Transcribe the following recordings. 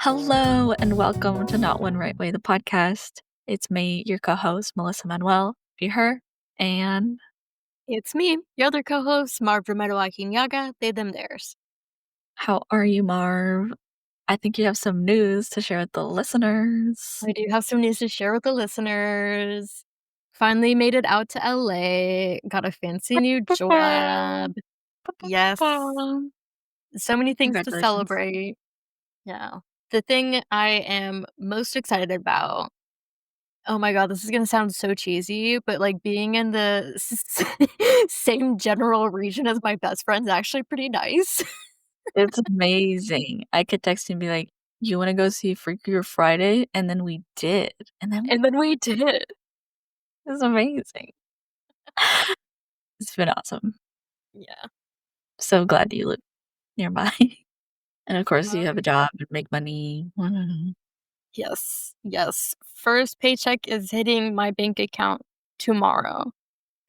Hello and welcome to Not One Right Way, the podcast. It's me, your co-host, Melissa Manuel, be her, and It's me, your other co-host, Marv Yaga, they, them, theirs. how are you, Marv? I think you have some news to share with the listeners. I do have some news to share with the listeners. Finally made it out to LA, got a fancy new job. Yes. So many things to Congratulations. celebrate. Yeah. The thing I am most excited about, oh my god, this is gonna sound so cheesy, but like being in the same general region as my best friend's actually pretty nice. It's amazing. I could text you and be like, you want to go see Freakier Friday? And then we did. And then And then we did. it's amazing. It's been awesome. Yeah. So glad you live nearby. And of course, you have a job and make money. Yes. First paycheck is hitting my bank account tomorrow.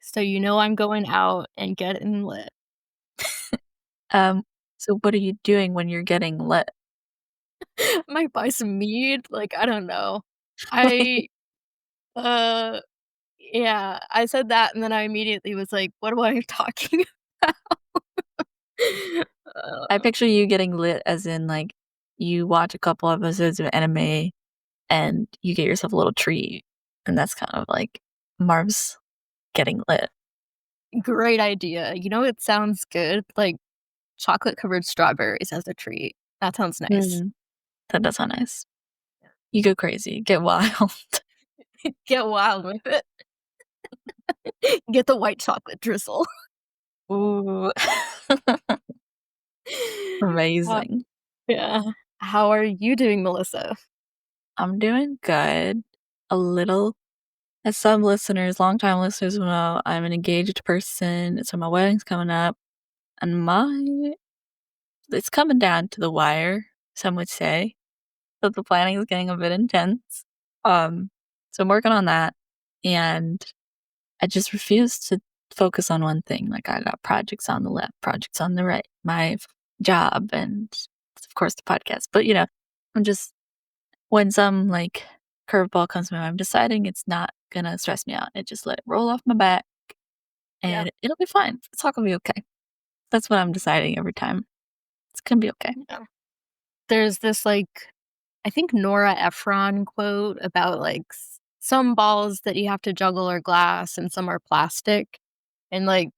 So you know I'm going out and getting lit. So what are you doing when you're getting lit? Might buy some mead, like, I don't know. I uh yeah, I said that and then I immediately was like, what am I talking about? I picture you getting lit as in like you watch a couple episodes of anime and you get yourself a little treat, and that's kind of like Marv's getting lit. Great idea. You know, it sounds good. Like chocolate covered strawberries as a treat. That sounds nice. That does sound nice. You go crazy, get wild. Get wild with it. Get the white chocolate drizzle. Ooh. Uh, Amazing. yeah. How are you doing, Melissa? I'm doing good. A little, as some listeners, longtime listeners will know, I'm an engaged person, so my wedding's coming up, and it's coming down to the wire, some would say. So the planning is getting a bit intense. So I'm working on that, and I just refuse to focus on one thing. Like I got projects on the left, projects on the right, my job, and of course the podcast. But I'm just when some like curveball comes to me, I'm deciding it's not gonna stress me out. I just let it roll off my back, and it'll be fine. It's all gonna be okay. That's what I'm deciding every time. It's gonna be okay. Yeah. There's this like I think Nora Ephron quote about like some balls that you have to juggle are glass and some are plastic. And like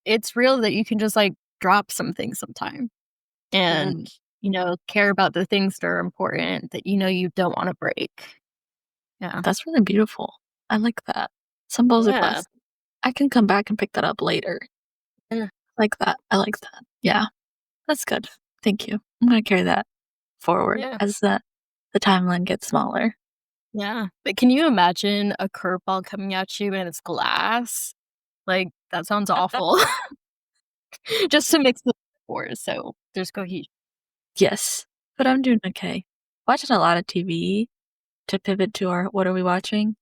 it's real that you can just like drop something sometime and care about the things that are important that you don't want to break. Yeah. That's really beautiful. I like that. Some balls are Yeah. plastic. I can come back and pick that up later. Yeah. Like that. I like that. Yeah. That's good. Thank you. I'm gonna carry that forward as the timeline gets smaller. Yeah. But can you imagine a curveball coming at you and it's glass? Like that sounds awful. Just to mix the metaphors so there's cohesion. Yes. But I'm doing okay. Watching a lot of TV to pivot to our what are we watching?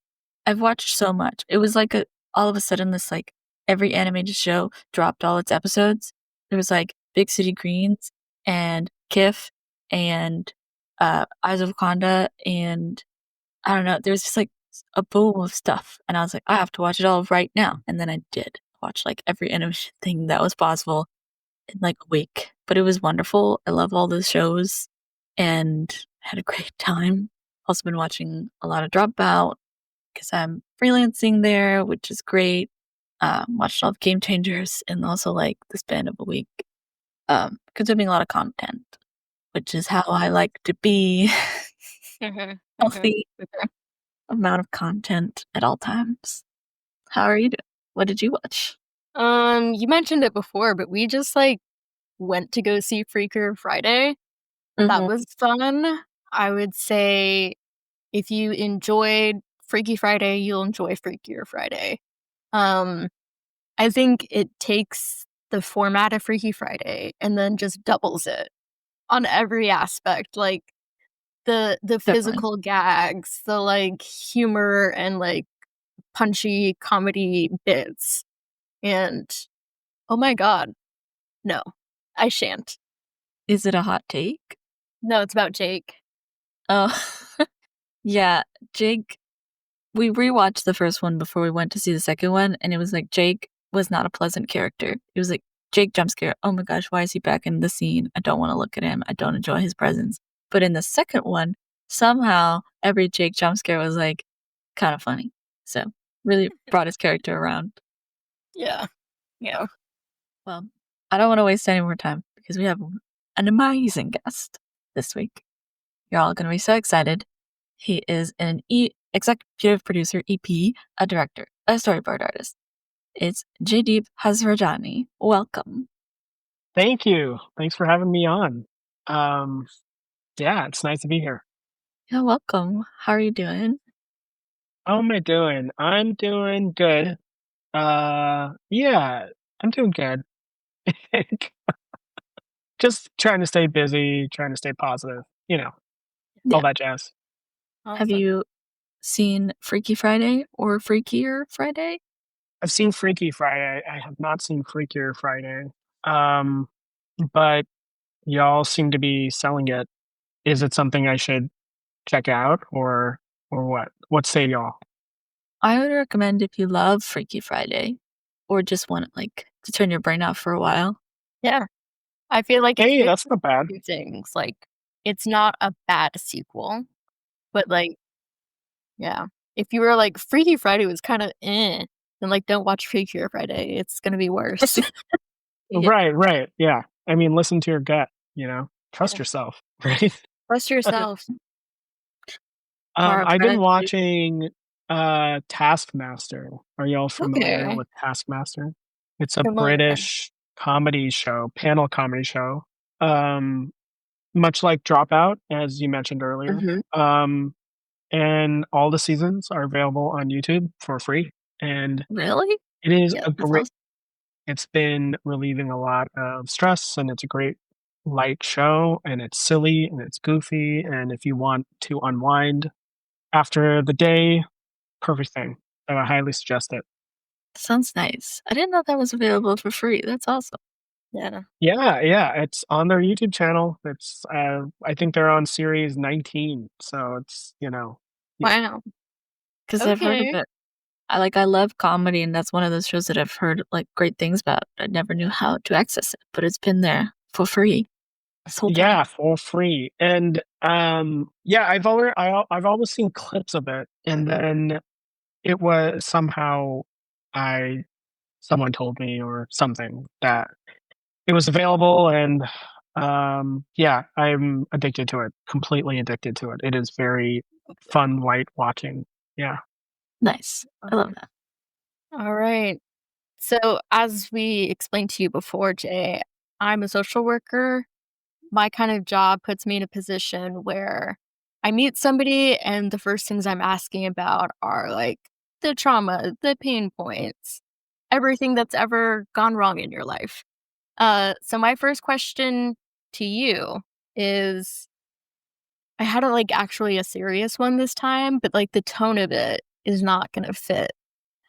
I've watched so much. It was like all of a sudden this like every animated show dropped all its episodes. There was like Big City Greens and Kif and Eyes of Wakanda, and I don't know, there's just like a boom of stuff, and I was like, I have to watch it all right now, and then I did watch like every animation thing that was possible in like a week. But it was wonderful. I love all those shows and had a great time. Also been watching a lot of Dropout because I'm freelancing there, which is great. Watched all of Game Changers in also like the span of a week. Consuming a lot of content, which is how I like to be. Healthy amount of content at all times. How are you doing? What did you watch? You mentioned it before, but we just like went to go see Freaker Friday. That was fun. I would say if you enjoyed Freaky Friday, you'll enjoy Freakier Friday. I think it takes the format of Freaky Friday and then just doubles it on every aspect. Like the physical gags, the like humor and like punchy comedy bits. And oh my god, no, I shan't. Is it a hot take? No, it's about Jake. Oh, yeah, Jake. We rewatched the first one before we went to see the second one, and it was like Jake was not a pleasant character. It was like Jake jump scare. Oh my gosh, why is he back in the scene? I don't want to look at him. I don't enjoy his presence. But in the second one, somehow every Jake jump scare was like kind of funny. So really brought his character around. Yeah. Yeah. Well, I don't want to waste any more time because we have an amazing guest this week. You're all going to be so excited. He is an executive producer, EP, a director, a storyboard artist. It's Jaydeep Hasrajani. Welcome. Thank you. Thanks for having me on. Yeah, it's nice to be here. You're welcome. How are you doing? How am I doing? I'm doing good. Yeah, I'm doing good. Just trying to stay busy, trying to stay positive, all that jazz. Have Awesome. you seen Freaky Friday or Freakier Friday? I've seen Freaky Friday. I have not seen Freakier Friday. Um, but y'all seem to be selling it. Is it something I should check out or what? What say y'all? I would recommend if you love Freaky Friday or just want to turn your brain off for a while. Yeah. I feel like it's Hey, good that's not bad. two things. Like, it's not a bad sequel, but like, yeah. If you were like Freaky Friday was kind of then like don't watch Freakier Friday. It's gonna be worse. Yeah. Right, yeah. I mean, listen to your gut, trust Yeah. yourself, right? Trust yourself. For our I've been gratitude. watching, Taskmaster. Are y'all familiar Okay. with Taskmaster? It's a Familiar. British comedy show, panel comedy show, um, much like Dropout, as you mentioned earlier, Mhm. and all the seasons are available on YouTube for free, and Really? it is Yeah, a that's great awesome. it's been relieving a lot of stress, and it's a great light show, and it's silly, and it's goofy, and if you want to unwind after the day, perfect thing. I highly suggest it. Sounds nice. I didn't know that was available for free. That's awesome. Yeah. Yeah, it's on their YouTube channel. It's, I think they're on series 19, so it's, yeah. Wow. Because I've heard of Okay. it. I love comedy, and that's one of those shows that I've heard, great things about. I never knew how to access it, but it's been there for free this whole time. Yeah, for free, and, yeah, I've always seen clips of it, and then it was somehow I someone told me or something that it was available and, yeah, I'm addicted to it, completely addicted to it. It is very fun, light watching. Yeah. Nice. I love that. All right. So, as we explained to you before, Jay, I'm a social worker. My kind of job puts me in a position where I meet somebody, and the first things I'm asking about are like the trauma, the pain points, everything that's ever gone wrong in your life. So, my first question to you is I had a actually a serious one this time, but the tone of it is not going to fit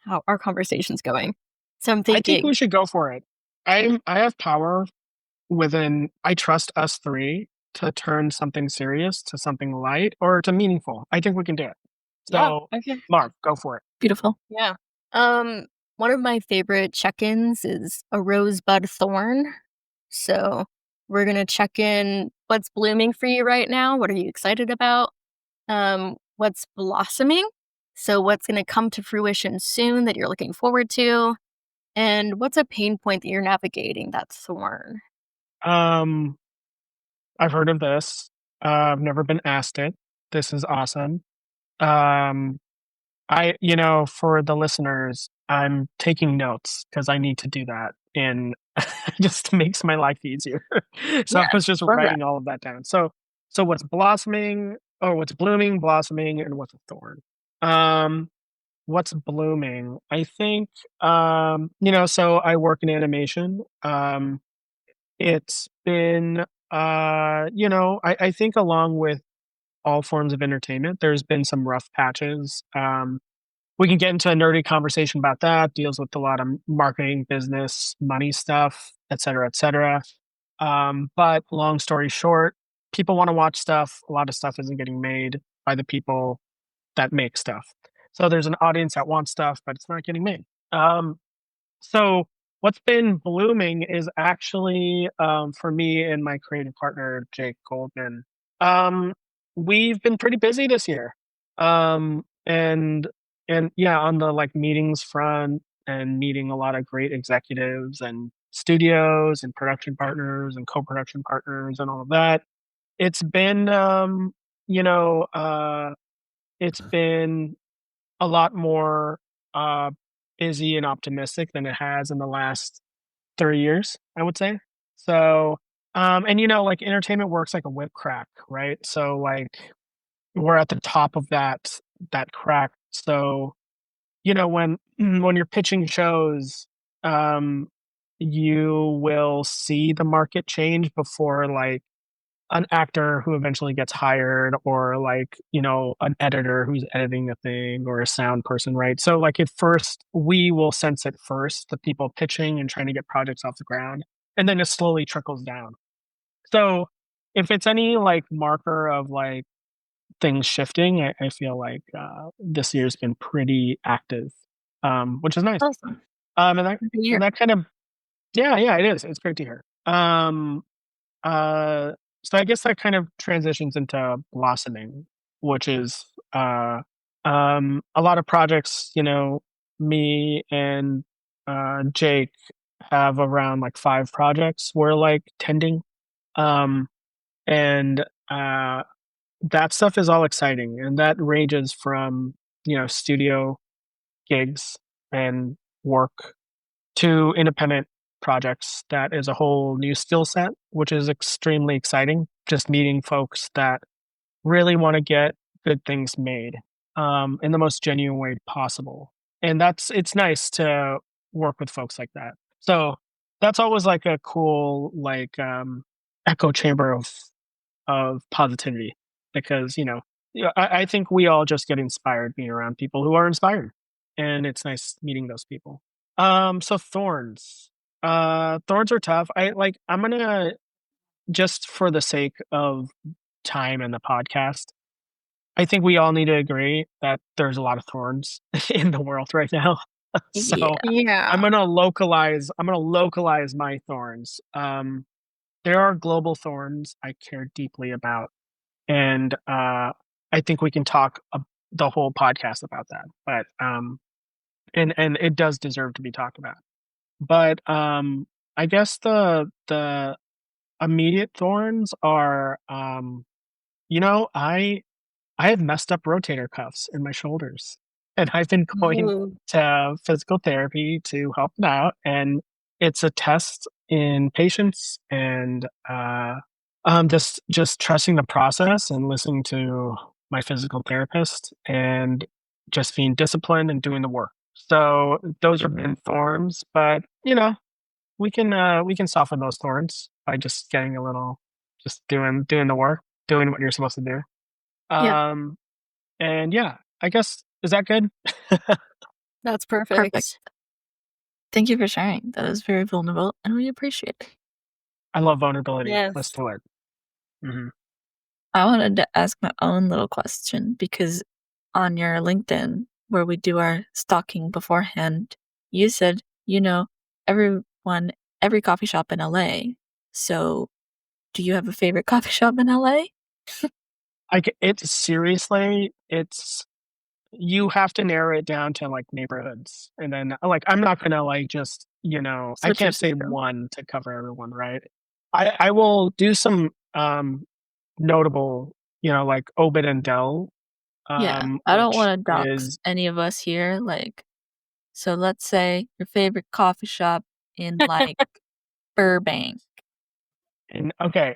how our conversation's going. So, I'm I think thinking, we should go for it. I have power I trust us 3 to turn something serious to something light or to meaningful. I think we can do it. yeah, So, okay. Mark, go for it. Beautiful. Yeah. Um, One of my favorite check-ins is a rosebud thorn. So we're gonna check in what's blooming for you right now. What are you excited about? What's blossoming? So what's gonna come to fruition soon that you're looking forward to? And what's a pain point that you're navigating that thorn? Um, I've heard of this. I've never been asked it. This is awesome. Um for the listeners, I'm taking notes because I need to do that, and just makes my life easier. So Yeah, I was just love that. writing all of that down. So what's blossoming or what's blooming, blossoming, and what's a thorn? Um, what's blooming? I think, so I work in animation. It's been, I think along with all forms of entertainment, there's been some rough patches. We can get into a nerdy conversation about that, deals with a lot of marketing, business, money stuff, et cetera, et cetera. But long story short, people want to watch stuff. A lot of stuff isn't getting made by the people that make stuff. So there's an audience that wants stuff, but it's not getting made. So what's been blooming is actually for me and my creative partner Jake Goldman. Um, we've been pretty busy this year, and yeah, on the like meetings front and meeting a lot of great executives and studios and production partners and co-production partners and all of that. It's been you know it's been a lot more uh, busy and optimistic than it has in the last 3 years, I would say. So, and like entertainment works like a whip crack, right? So like we're at the top of that crack. So, when when you're pitching shows, um, you will see the market change before like an actor who eventually gets hired or like, an editor who's editing the thing or a sound person, right? So like at first we will sense it first, the people pitching and trying to get projects off the ground, and then it slowly trickles down. So if it's any like marker of like things shifting, I feel like this year's been pretty active, which is nice. Awesome. And that Good to and hear. that kind of yeah, it is. It's great to hear. Uh, so I guess that kind of transitions into blossoming, which is a lot of projects. Me and Jake have around like 5 projects we're like tending, um, and that stuff is all exciting, and that ranges from studio gigs and work to independent projects. That is a whole new skill set, which is extremely exciting. Just meeting folks that really want to get good things made in the most genuine way possible. And it's nice to work with folks like that. So that's always like a cool like echo chamber of positivity because I think we all just get inspired being around people who are inspired, and it's nice meeting those people. So thorns. Thorns are tough. I'm gonna, just for the sake of time and the podcast, I think we all need to agree that there's a lot of thorns in the world right now. Yeah. So Yeah. I'm gonna localize my thorns. There are global thorns I care deeply about, and I think we can talk the whole podcast about that. But and it does deserve to be talked about. But I guess the immediate thorns are I have messed up rotator cuffs in my shoulders, and I've been going Ooh. to physical therapy to help it out, and it's a test in patience and just trusting the process and listening to my physical therapist and just being disciplined and doing the work. So those have been thorns, but we can soften those thorns by just getting a little, just doing the work, doing what you're supposed to do. Yeah. Um, and yeah, I guess, is that good? That's Perfect. perfect. Thank you for sharing. That is very vulnerable, and we appreciate it. I love vulnerability. Let's Yes. do it. Mhm. I wanted to ask my own little question because on your LinkedIn, where we do our stalking beforehand, you said you know everyone, every coffee shop in LA. So, do you have a favorite coffee shop in LA? It's seriously, you have to narrow it down to like neighborhoods. And then like, I'm not gonna like just, I Switcher can't say system. one to cover everyone, right? I will do some notable, like Obit and Dell, Yeah, I don't which want to dox is any of us here. Like, so let's say your favorite coffee shop in like Burbank. in okay.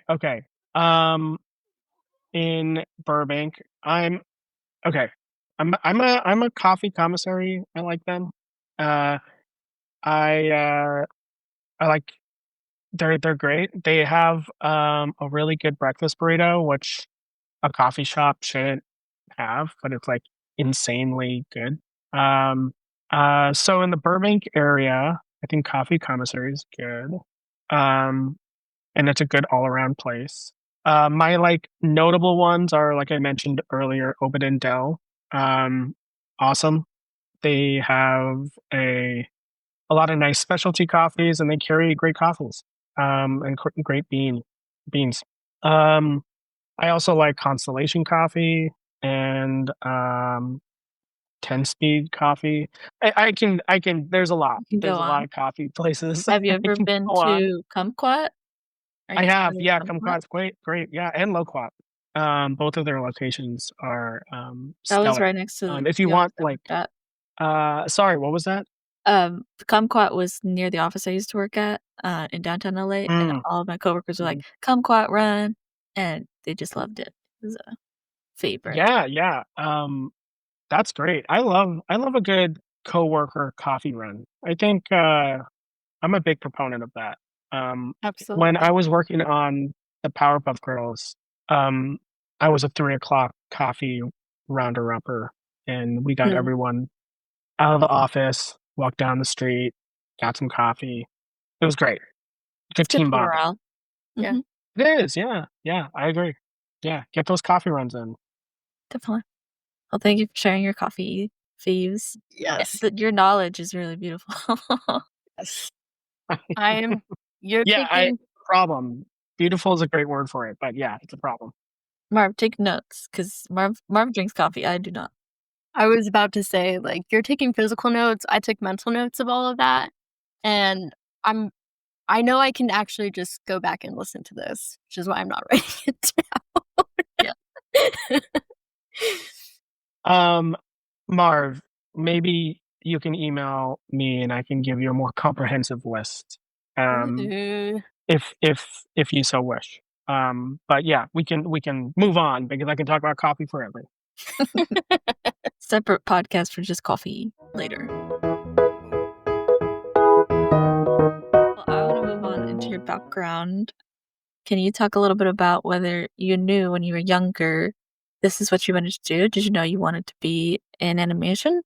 Um in Burbank. Okay. I'm a coffee commissary. I like them. Uh I I like they're great. They have a really good breakfast burrito, which a coffee shop shouldn't have, but it's like insanely good. Um so in the Burbank area, I think coffee commissary is good. Um and it's a good all around place. My like notable ones are like I mentioned earlier, Obed and Dell. Um, awesome. They have a lot of nice specialty coffees, and they carry great coffees. And great beans. Um, I also like Constellation Coffee and 10 Speed Coffee. I can. There's a lot. You can There's go a lot on. of coffee places Have you I ever can been go on. to Kumquat? Are I you have, familiar yeah, with Kumquat? Kumquat's great, yeah, and Loquat. Both of their locations are That was stellar. right next to If you the want office I worked at. sorry, what was that? Kumquat was near the office I used to work at, in downtown LA, and Mm, all of my coworkers were like, mhm. "Kumquat run," and they just loved it. It was a favorite. Yeah, yeah. That's great. I love a good coworker coffee run. I think I'm a big proponent of that. Um, when I Absolutely. was working on the Powerpuff Girls, um, I was a 3 o'clock coffee rounder upper, and we got Hmm. everyone out of the office, walked down the street, got some coffee. It was great. It's Good good team for bonding. morale. Yeah. Mhm, It is, yeah, yeah, I agree. Yeah, get those coffee runs in. definitely. Well, thank you for sharing your coffee faves. Yes. Your knowledge is really beautiful. Yes. I am you're Yeah, I taking problem. Beautiful is a great word for it, but yeah, it's a problem. Marv, take notes, 'cause Marv drinks coffee, I do not. I was about to say, like, you're taking physical notes, I took mental notes of all of that, and I'm I know I can actually just go back and listen to this, which is why I'm not writing it Yeah. down. Um, Marv, maybe you can email me and I can give you a more comprehensive list. Um, Ooh. if you so wish. But yeah, we can move on because I can talk about coffee forever. Separate podcast for just coffee later. Well, I wanna move on into your background. Can you talk a little bit about whether you knew when you were younger this is what you wanted to do? Did you know you wanted to be in animation?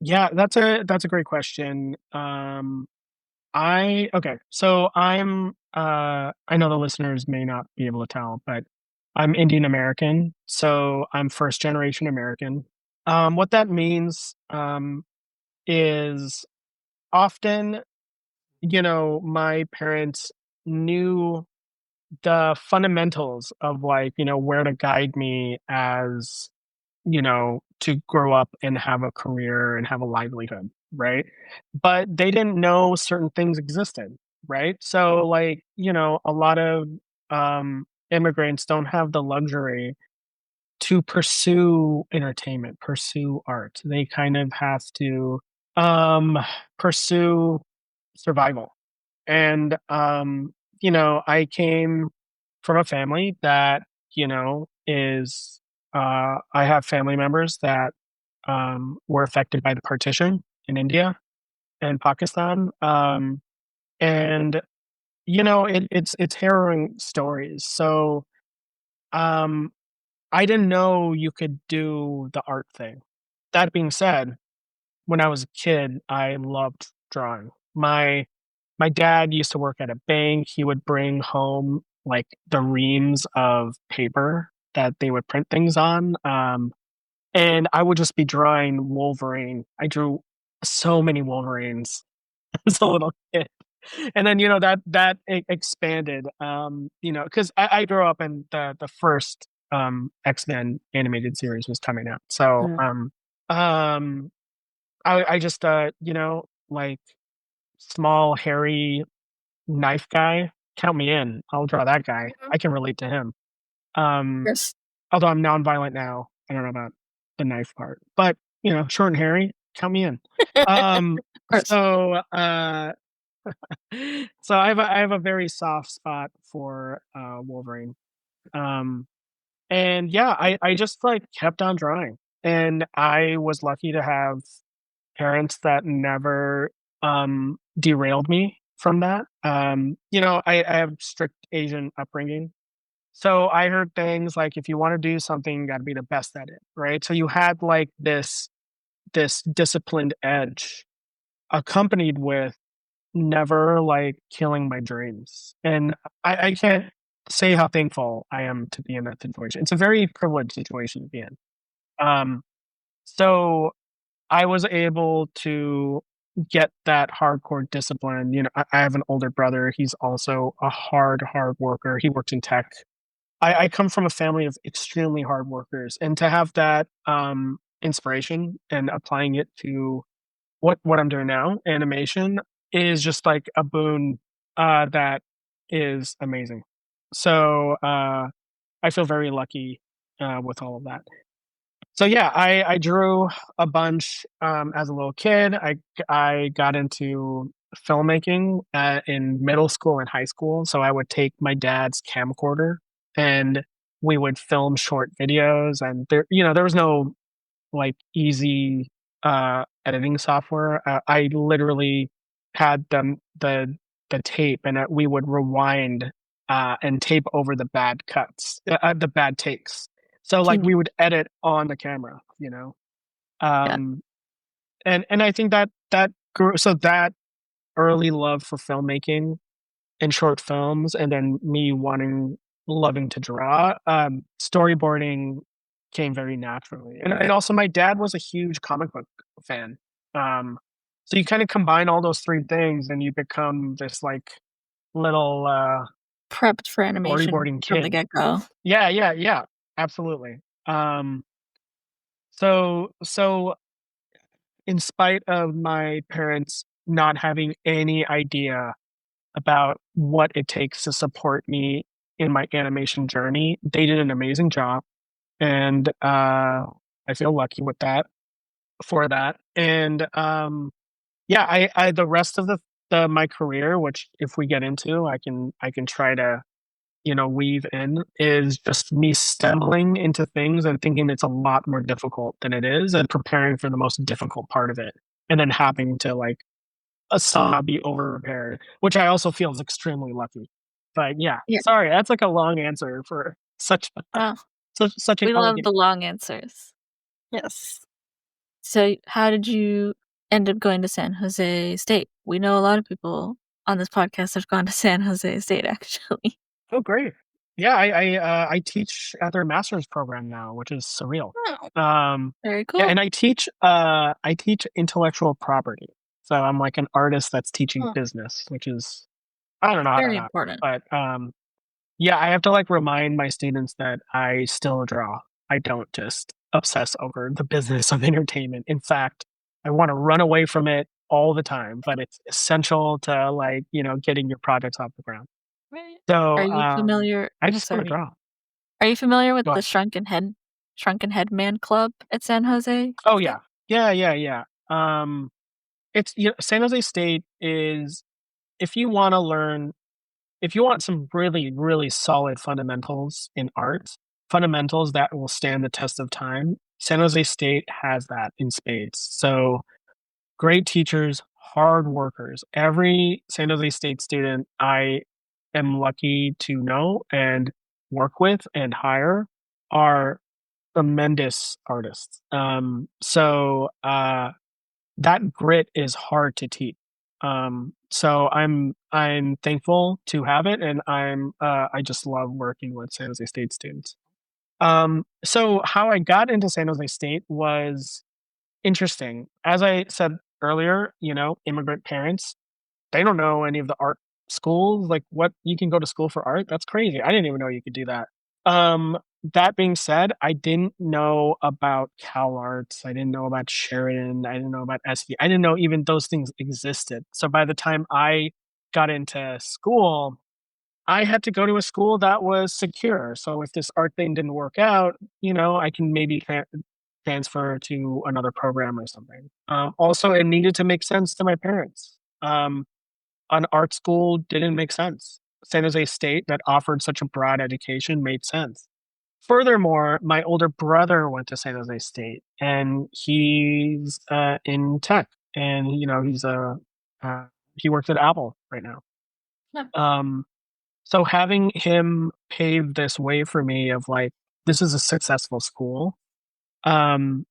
Yeah, that's a great question. I okay, so I know the listeners may not be able to tell, but I'm Indian American, so I'm first generation American. What that means is often, my parents knew the fundamentals of like, where to guide me as, to grow up and have a career and have a livelihood, right? But they didn't know certain things existed, right? So like, a lot of immigrants don't have the luxury to pursue entertainment, pursue art. They kind of have to um pursue survival. And I came from a family that, is I have family members that were affected by the partition in India and Pakistan. And it's harrowing stories. So um I didn't know you could do the art thing. That being said, when I was a kid, I loved drawing. My dad used to work at a bank. He would bring home like the reams of paper that they would print things on. And I would just be drawing Wolverine. I drew so many Wolverines as a little kid. And then, expanded, because I grew up and the first X-Men animated series was coming out. So Mm. um I just like small hairy knife guy, count me in. I'll draw that guy. Mhm. I can relate to him. Um, Yes. although I'm nonviolent now. I don't know about the knife part, but short and hairy, count me in. Um, Of course. so so I have a very soft spot for Wolverine. Um, and yeah, I just like kept on drawing, and I was lucky to have parents that never derailed me from that. I have strict Asian upbringing. So I heard things like if you want to do something, you got to be the best at it, right? So you had like this disciplined edge accompanied with never like killing my dreams. And I can't say how thankful I am to be in that situation. It's a very privileged situation to be in. Um, so I was able to get that hardcore discipline. I have an older brother. He's also a hard worker. He works in tech. I come from a family of extremely hard workers, and to have that inspiration and applying it to what I'm doing now, animation, is just like a boon that is amazing. So I feel very lucky with all of that. So yeah, I drew a bunch as a little kid. I got into filmmaking in middle school and high school. So I would take my dad's camcorder and we would film short videos. And there was no like easy editing software. I literally had the tape, and we would rewind and tape over the bad cuts, the bad takes. So like Can we would edit on the camera. yeah. Um, and I think that grew. So that early love for filmmaking and short films, and then me loving to draw, storyboarding came very naturally. And also my dad was a huge comic book fan. Um, so you kind of combine all those three things and you become this like little Prepped for animation storyboarding from the kid. get-go. Yeah, absolutely. So in spite of my parents not having any idea about what it takes to support me in my animation journey, they did an amazing job, and I feel lucky with that for that. And yeah, I the rest of the my career, which if we get into, I can try to weave in, is just me stumbling into things and thinking it's a lot more difficult than it is, and preparing for the most difficult part of it, and then having to like somehow be over prepared, which I also feel is extremely lucky. But yeah, Yeah. sorry, that's like a long answer for such Oh, such an we love elegant. the long answers. Yes. So, how did you end up going to San Jose State? We know a lot of people on this podcast have gone to San Jose State, actually. Oh, great. Yeah, I teach at their master's program now, which is surreal. Oh, Very Yeah, cool. and I teach intellectual property. So I'm like an artist that's teaching oh, business, which is, I don't know how that Very happened, important. but yeah, I have to like remind my students that I still draw. I don't just obsess over the business of entertainment. In fact, I want to run away from it all the time, but it's essential to like, getting your projects off the ground. right. So, Are you familiar I just wanna sorry. draw. Are you familiar with Go the ahead. Shrunken Head Man Club at San Jose Oh, State? yeah. Yeah. It's San Jose State is, if you wanna learn if you want some really, really solid fundamentals in art, fundamentals that will stand the test of time, San Jose State has that in spades. So, great teachers, hard workers. Every San Jose State student I am lucky to know and work with and hire are tremendous artists. So that grit is hard to teach. So I'm thankful to have it, and I just love working with San Jose State students. So how I got into San Jose State was interesting. As I said earlier, immigrant parents, they don't know any of the art schools, like, what you can go to school for art? That's crazy. I didn't even know you could do that. Um, that being said, I didn't know about Cal Arts, I didn't know about Sheridan, I didn't know about SV, I didn't know even those things existed. So by the time I got into school, I had to go to a school that was secure. So if this art thing didn't work out, I can maybe transfer to another program or something. Also, it needed to make sense to my parents. An art school didn't make sense. San Jose State, that offered such a broad education, made sense. Furthermore, my older brother went to San Jose State, and he's in tech, and uh, he works at Apple right now. Yeah. So having him pave this way for me of like, this is a successful school, um,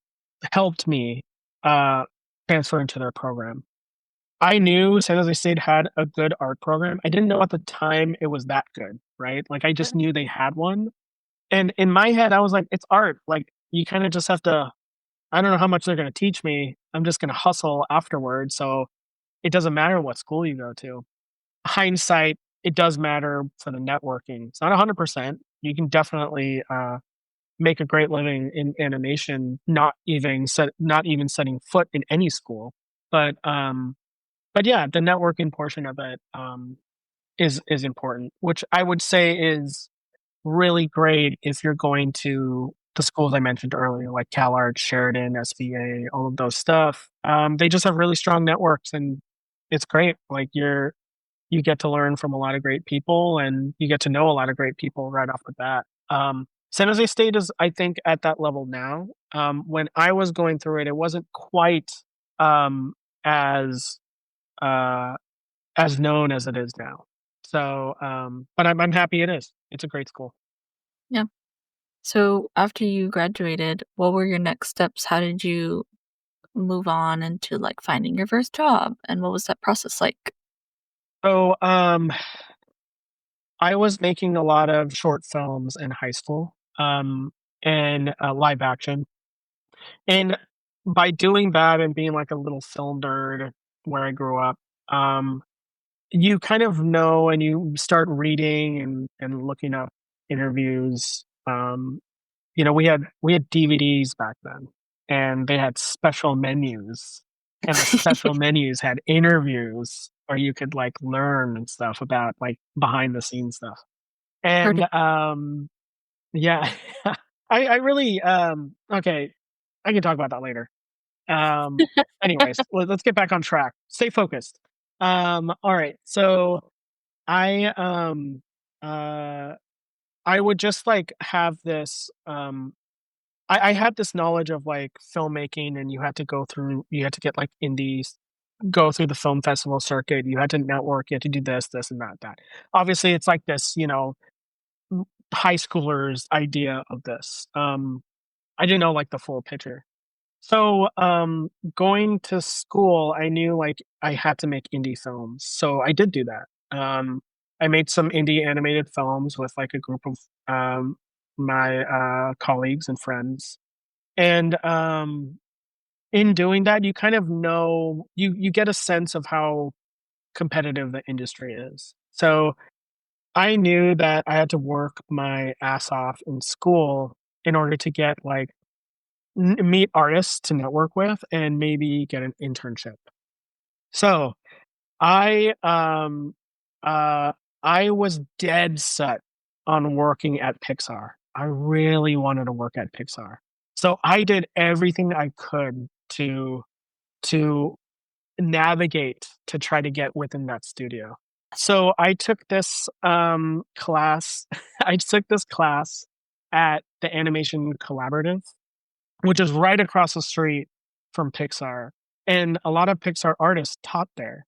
helped me uh, transfer into their program. I knew San Jose State had a good art program. I didn't know at the time it was that good. right? Like I just knew they had one. And in my head, I was like, it's art. Like you kind of just have to, I don't know how much they're going to teach me. I'm just going to hustle afterwards. So it doesn't matter what school you go to. Hindsight, it does matter for the networking. It's not 100%. You can definitely make a great living in animation, not even setting foot in any school. But yeah, the networking portion of it is important, which I would say is really great if you're going to the schools I mentioned earlier, like CalArts, Sheridan, SVA, all of those stuff. They just have really strong networks, and it's great. Like you get to learn from a lot of great people, and you get to know a lot of great people right off the bat. San Jose State is, I think, at that level now. When I was going through it, it wasn't quite um, as uh, as known as it is now. So, but I'm happy it is. It's a great school. Yeah. So after you graduated, what were your next steps? How did you move on into like finding your first job? And what was that process like? So, I was making a lot of short films in high school, and live action. And by doing that and being like a little film nerd where I grew up, um, you kind of know and you start reading and looking up interviews. We had DVDs back then, and they had special menus, and the special menus had interviews where you could like learn and stuff about like behind the scenes stuff. Heard And it. yeah, I really okay, I can talk about that later. Um, anyways, let's get back on track. Stay focused. All right. So I uh I would just like have this I had this knowledge of like filmmaking, and you had to get like indies, go through the film festival circuit, you had to network, you had to do this and that. Obviously it's like this, m- high schoolers idea of this. I didn't know like the full picture. So, going to school, I knew like I had to make indie films. So I did do that. I made some indie animated films with like a group of my colleagues and friends. And in doing that, you kind of know you get a sense of how competitive the industry is. So I knew that I had to work my ass off in school in order to get like meet artists to network with and maybe get an internship. So I uh I was dead set on working at Pixar. I really wanted to work at Pixar. So I did everything I could to navigate to try to get within that studio. So I took this class I took this class at the Animation Collaborative, which is right across the street from Pixar, and a lot of Pixar artists taught there.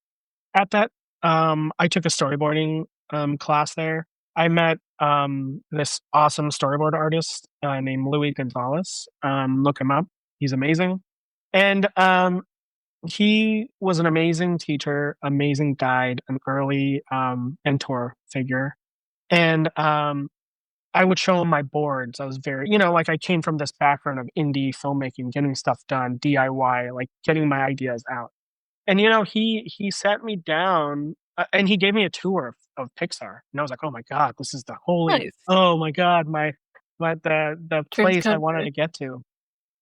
At that, I took a storyboarding, class there. I met, this awesome storyboard artist, named Louis Gonzalez. Look him up. He's amazing. And, he was an amazing teacher, amazing guide, an early, mentor figure. And, I would show him my boards. I was very, like I came from this background of indie filmmaking, getting stuff done, DIY, like getting my ideas out. And he sat me down, and he gave me a tour of Pixar, and I was like, "Oh my god, this is the holy, Nice. oh my god, the Dreams place I come wanted true. to get to."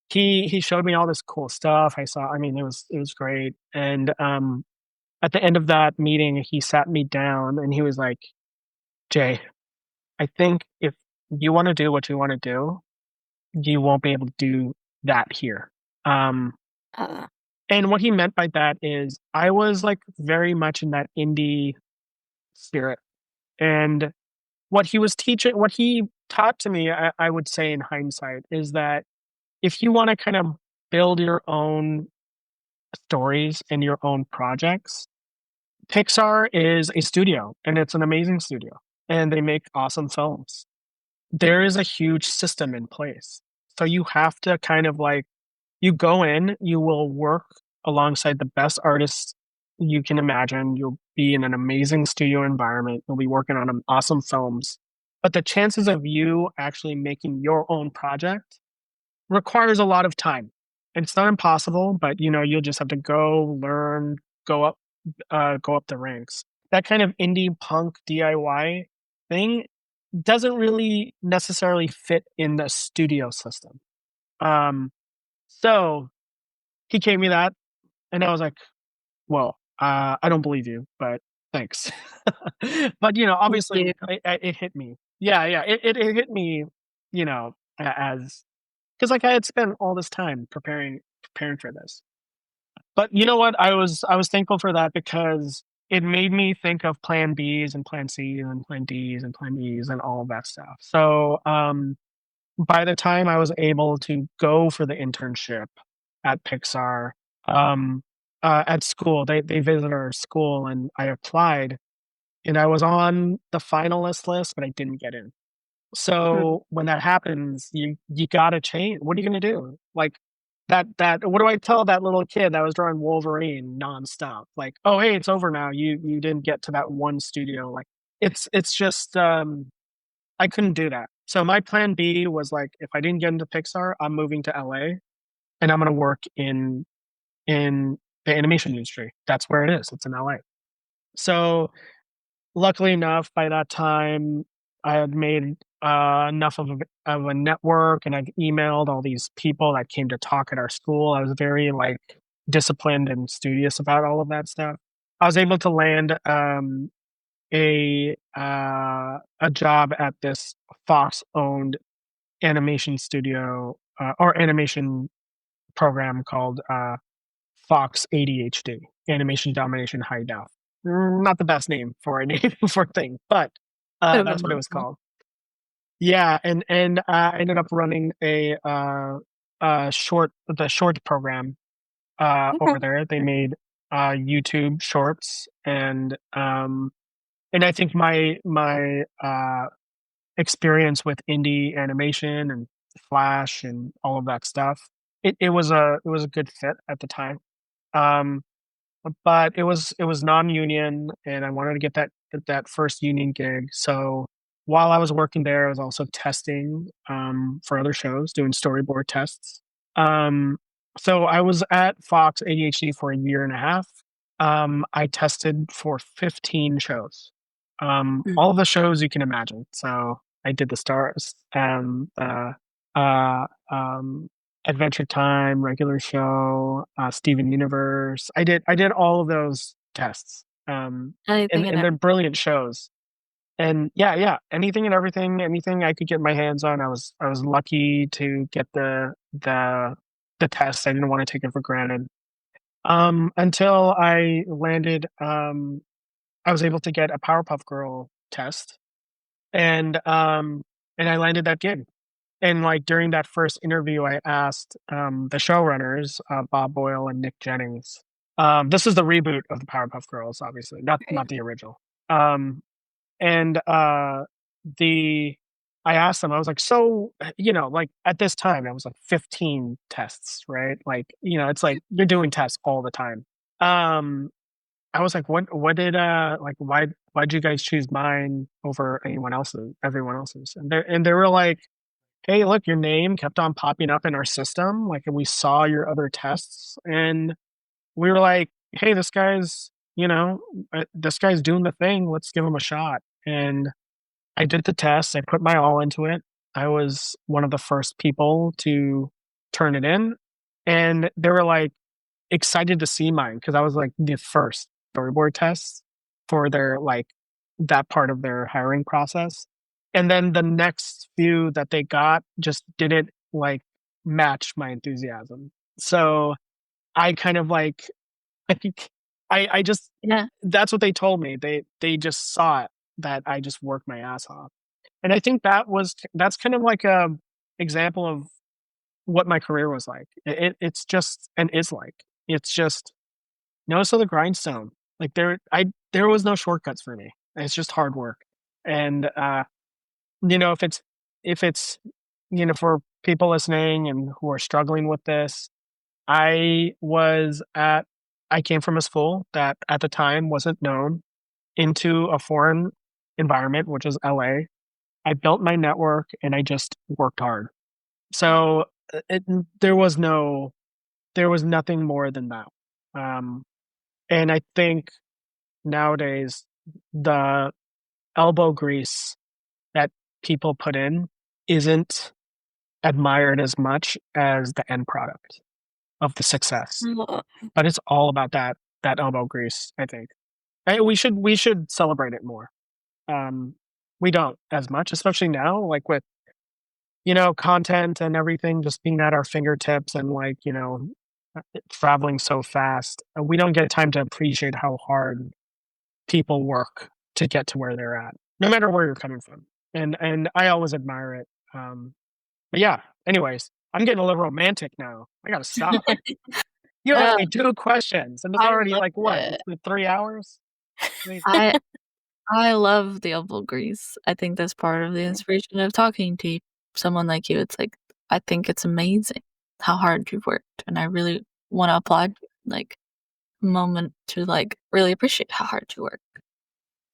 He showed me all this cool stuff. I mean, it was great. And at the end of that meeting, he sat me down and he was like, "Jay, I think if you want to do what you want to do, you won't be able to do that here." Um, Uh, and what he meant by that is I was like very much in that indie spirit. And what he taught to me, I would say in hindsight, is that if you want to kind of build your own stories and your own projects, Pixar is a studio, and it's an amazing studio, and they make awesome films. There is a huge system in place. So you have to kind of like, you go in, you will work alongside the best artists you can imagine. You'll be in an amazing studio environment. You'll be working on awesome films. But the chances of you actually making your own project requires a lot of time. It's not impossible, but you'll just have to go learn, go up, go up the ranks. That kind of indie punk DIY thing doesn't really necessarily fit in the studio system. Um, so he gave me that, and I was like, "Well, I don't believe you, but thanks." But Thank you. obviously, it hit me. Yeah, yeah, it hit me. As because like I had spent all this time preparing for this. But you know what? I was thankful for that because it made me think of plan Bs and plan Cs and plan Ds and plan Es and all of that stuff. So by the time I was able to go for the internship at Pixar, um, at school, they visited our school and I applied and I was on the finalist list, but I didn't get in. Mhm. So when that happens, you gotta change. What are you gonna do? Like that what do I tell that little kid that was drawing Wolverine nonstop? Like, oh hey, it's over now. You didn't get to that one studio. Like it's just I couldn't do that. So my plan B was like if I didn't get into Pixar, I'm moving to LA and I'm gonna work in the animation industry. That's where it is. It's in LA. So luckily enough, by that time, I had made enough of a network, and I've emailed all these people that came to talk at our school. I was very like disciplined and studious about all of that stuff. I was able to land a job at this Fox owned animation studio or animation program called Fox ADHD, Animation Domination High Def. Not the best name for a name for a thing, but Bit of a that's what it was mouthful. called. Yeah, and I ended up running the short program Okay. over there. They made YouTube shorts, and I think my experience with indie animation and Flash and all of that stuff, it was a good fit at the time. Um, but it was non-union, and I wanted to get that first union gig. So while I was working there, I was also testing for other shows, doing storyboard tests. Um, so I was at Fox ADHD for a year and a half. I tested for 15 shows, Mm. all of the shows you can imagine. So I did the Stars, uh, Adventure Time, regular show, Steven Universe. I did all of those tests, Anything and and they're everything. brilliant shows. And yeah, yeah, anything and everything, anything I could get my hands on, I was lucky to get the test. I didn't want to take it for granted. Until I landed, I was able to get a Powerpuff Girl test, and I landed that gig. And, like, during that first interview, I asked, the showrunners, Bob Boyle and Nick Jennings. This is the reboot of the Powerpuff Girls, obviously, not Right. not the original. And, the I asked them, I was like, "So," like, at this time, I was, like, 15 tests, right? Like, it's like you're doing tests all the time. Um, I was like, "What did, like, why'd you guys choose mine over everyone else's?" And they were like, "Hey, look, your name kept on popping up in our system, like, and we saw your other tests, and we were like, hey, this guy's doing the thing. Let's give him a shot.' And I did the test. I put my all into it. I was one of the first people to turn it in, and they were, like, excited to see mine because I was, like, the first storyboard test for that part of their hiring process. And then the next few that they got just didn't, like, match my enthusiasm. So I kind of, like, I think I just Yeah. that's what they told me. They just saw it, that I just worked my ass off. And I think that's kind of like a example of what my career was like. It's just and is like. It's just nose to the grindstone. Like there was no shortcuts for me. It's just hard work. And if it's for people listening and who are struggling with this, I was at I came from a school that at the time wasn't known into a foreign environment, which is LA. I built my network and I just worked hard. So it, there was no, there was nothing more than that. Um, and I think nowadays the elbow grease that people put in isn't admired as much as the end product of the success. Ugh. But it's all about that elbow grease, I think. We should celebrate it more. Um, we don't as much, especially now, like with content and everything just being at our fingertips and like traveling so fast. We don't get time to appreciate how hard people work to get to where they're at, no matter where you're coming from. And I always admire it. But yeah. Anyways, I'm getting a little romantic now. I gotta stop. You asked Uh, me 2 questions, and it's I already, love like, what? it. It's been 3 hours? Maybe. I I love the elbow grease. I think that's part of the inspiration of talking to someone like you. It's like, I think it's amazing how hard you've worked, and I really wanna applaud you, like, moment to, like, really appreciate how hard you work.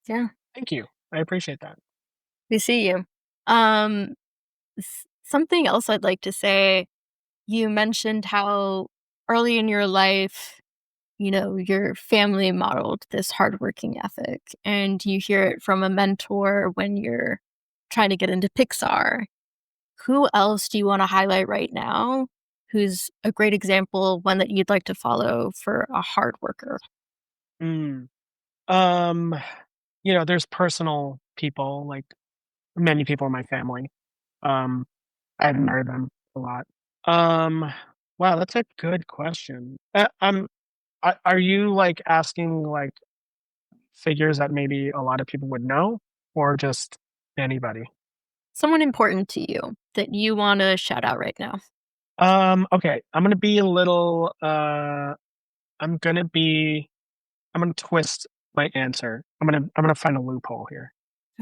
Yeah, Thank you. I appreciate that. we see you. Um, something else I'd like to say, you mentioned how early in your life, your family modeled this hardworking ethic, and you hear it from a mentor when you're trying to get into Pixar. Who else do you want to highlight right now who's a great example, one that you'd like to follow for a hard worker? Mm. Um, there's personal people, like, many people in my family. Um, I admire them a lot. Um, wow, that's a good question. Are you, like, asking, like, figures that maybe a lot of people would know or just anybody? Someone important to you that you want to shout out right now. Okay, I'm gonna be a little, I'm gonna be I'm gonna twist my answer. I'm gonna find a loophole here,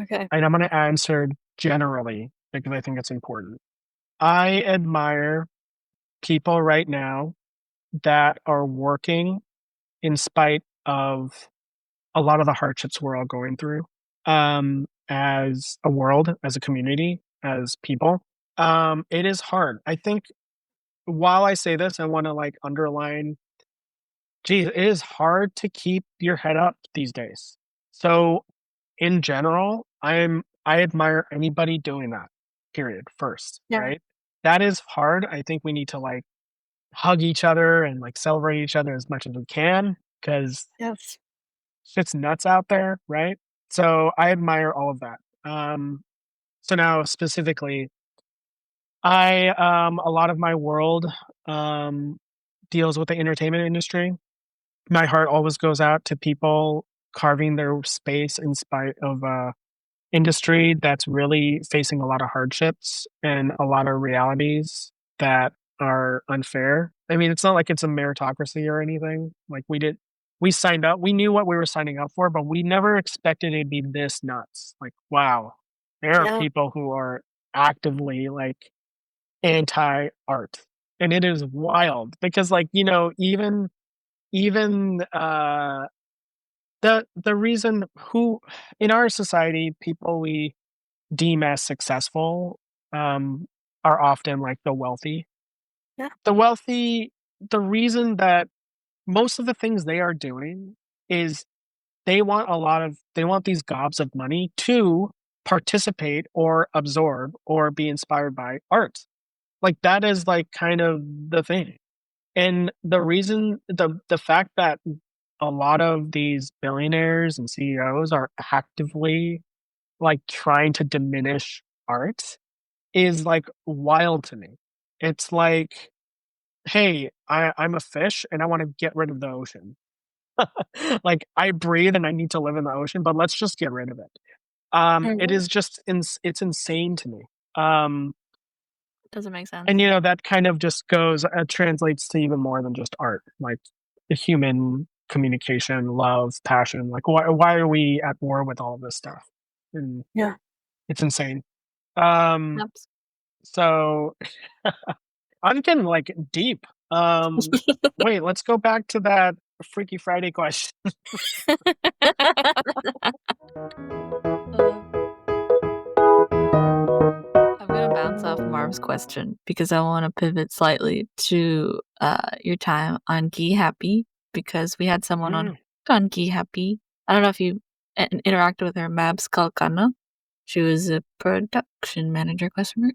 Okay. and I'm gonna answer generally because I think it's important. I admire people right now that are working in spite of a lot of the hardships we're all going through, as a world, as a community, as people. It is hard. I think while I say this, I wanna, like, underline, geez, it is hard to keep your head up these days. So, in general, I admire anybody doing that, period, first, Yeah. right? That is hard. I think we need to, like, hug each other and, like, celebrate each other as much as we can because Yes. shit's nuts out there, right? So, I admire all of that. So now specifically, a lot of my world, um, deals with the entertainment industry. My heart always goes out to people carving their space in spite of a industry that's really facing a lot of hardships and a lot of realities that are unfair. I mean, it's not like it's a meritocracy or anything. Like we signed up, we knew what we were signing up for, but we never expected it to be this nuts. Like, wow, there are Yeah. people who are actively like anti art. And it is wild because like, even the reason who in our society people we deem as successful um are often like the wealthy. Yeah. The wealthy, the reason that most of the things they are doing is they want these gobs of money to participate or absorb or be inspired by art. Like that is like kind of the thing. And the fact that a lot of these billionaires and CEOs are actively like trying to diminish art is like wild to me. It's like, hey, I'm a fish and I want to get rid of the ocean. Like I breathe and I need to live in the ocean, but let's just get rid of it. It Mhm. is just it's insane to me. Um, Doesn't make and sense. that kind of just goes translates to even more than just art, like the human communication, love, passion. Like why are we at war with all of this stuff? And Yeah. it's insane. Um, Abs so I'm getting like deep. Wait, let's go back to that. Freaky Friday question. I'm gonna bounce off Marv's question because I want to pivot slightly to your time on Ghee Happy because we had someone Mm, on Ghee Happy. I don't know if you interacted with her, Mabs Kalkana. She was a production manager, question mark.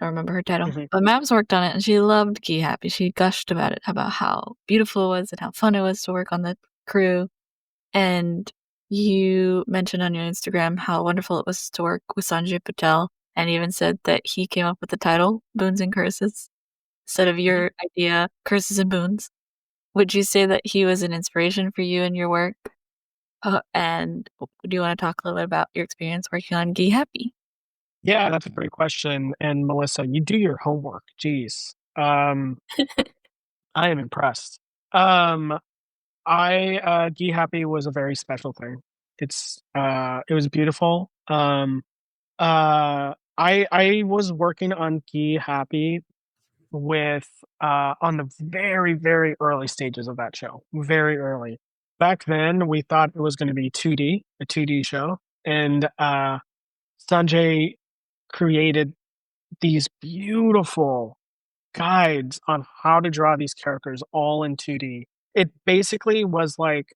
I don't remember her title. mhm. But Mabs worked on it and she loved Ghee Happy. She gushed about it, about how beautiful it was and how fun it was to work on the crew. And you mentioned on your Instagram how wonderful it was to work with Sanjay Patel and even said that he came up with the title, Boons and Curses, instead of Mhm. your idea, Curses and Boons. Would you say that he was an inspiration for you in your work? And do you want to talk a little bit about your experience working on Ghee Happy? Yeah, that's a great question. And Melissa, you do your homework. Jeez. I am impressed. Um, Ghee Happy was a very special thing. It was beautiful. I was working on Ghee Happy with on the very, very early stages of that show. Very early. Back then we thought it was gonna be 2D, a 2D show. And Sanjay created these beautiful guides on how to draw these characters all in 2D. It basically was like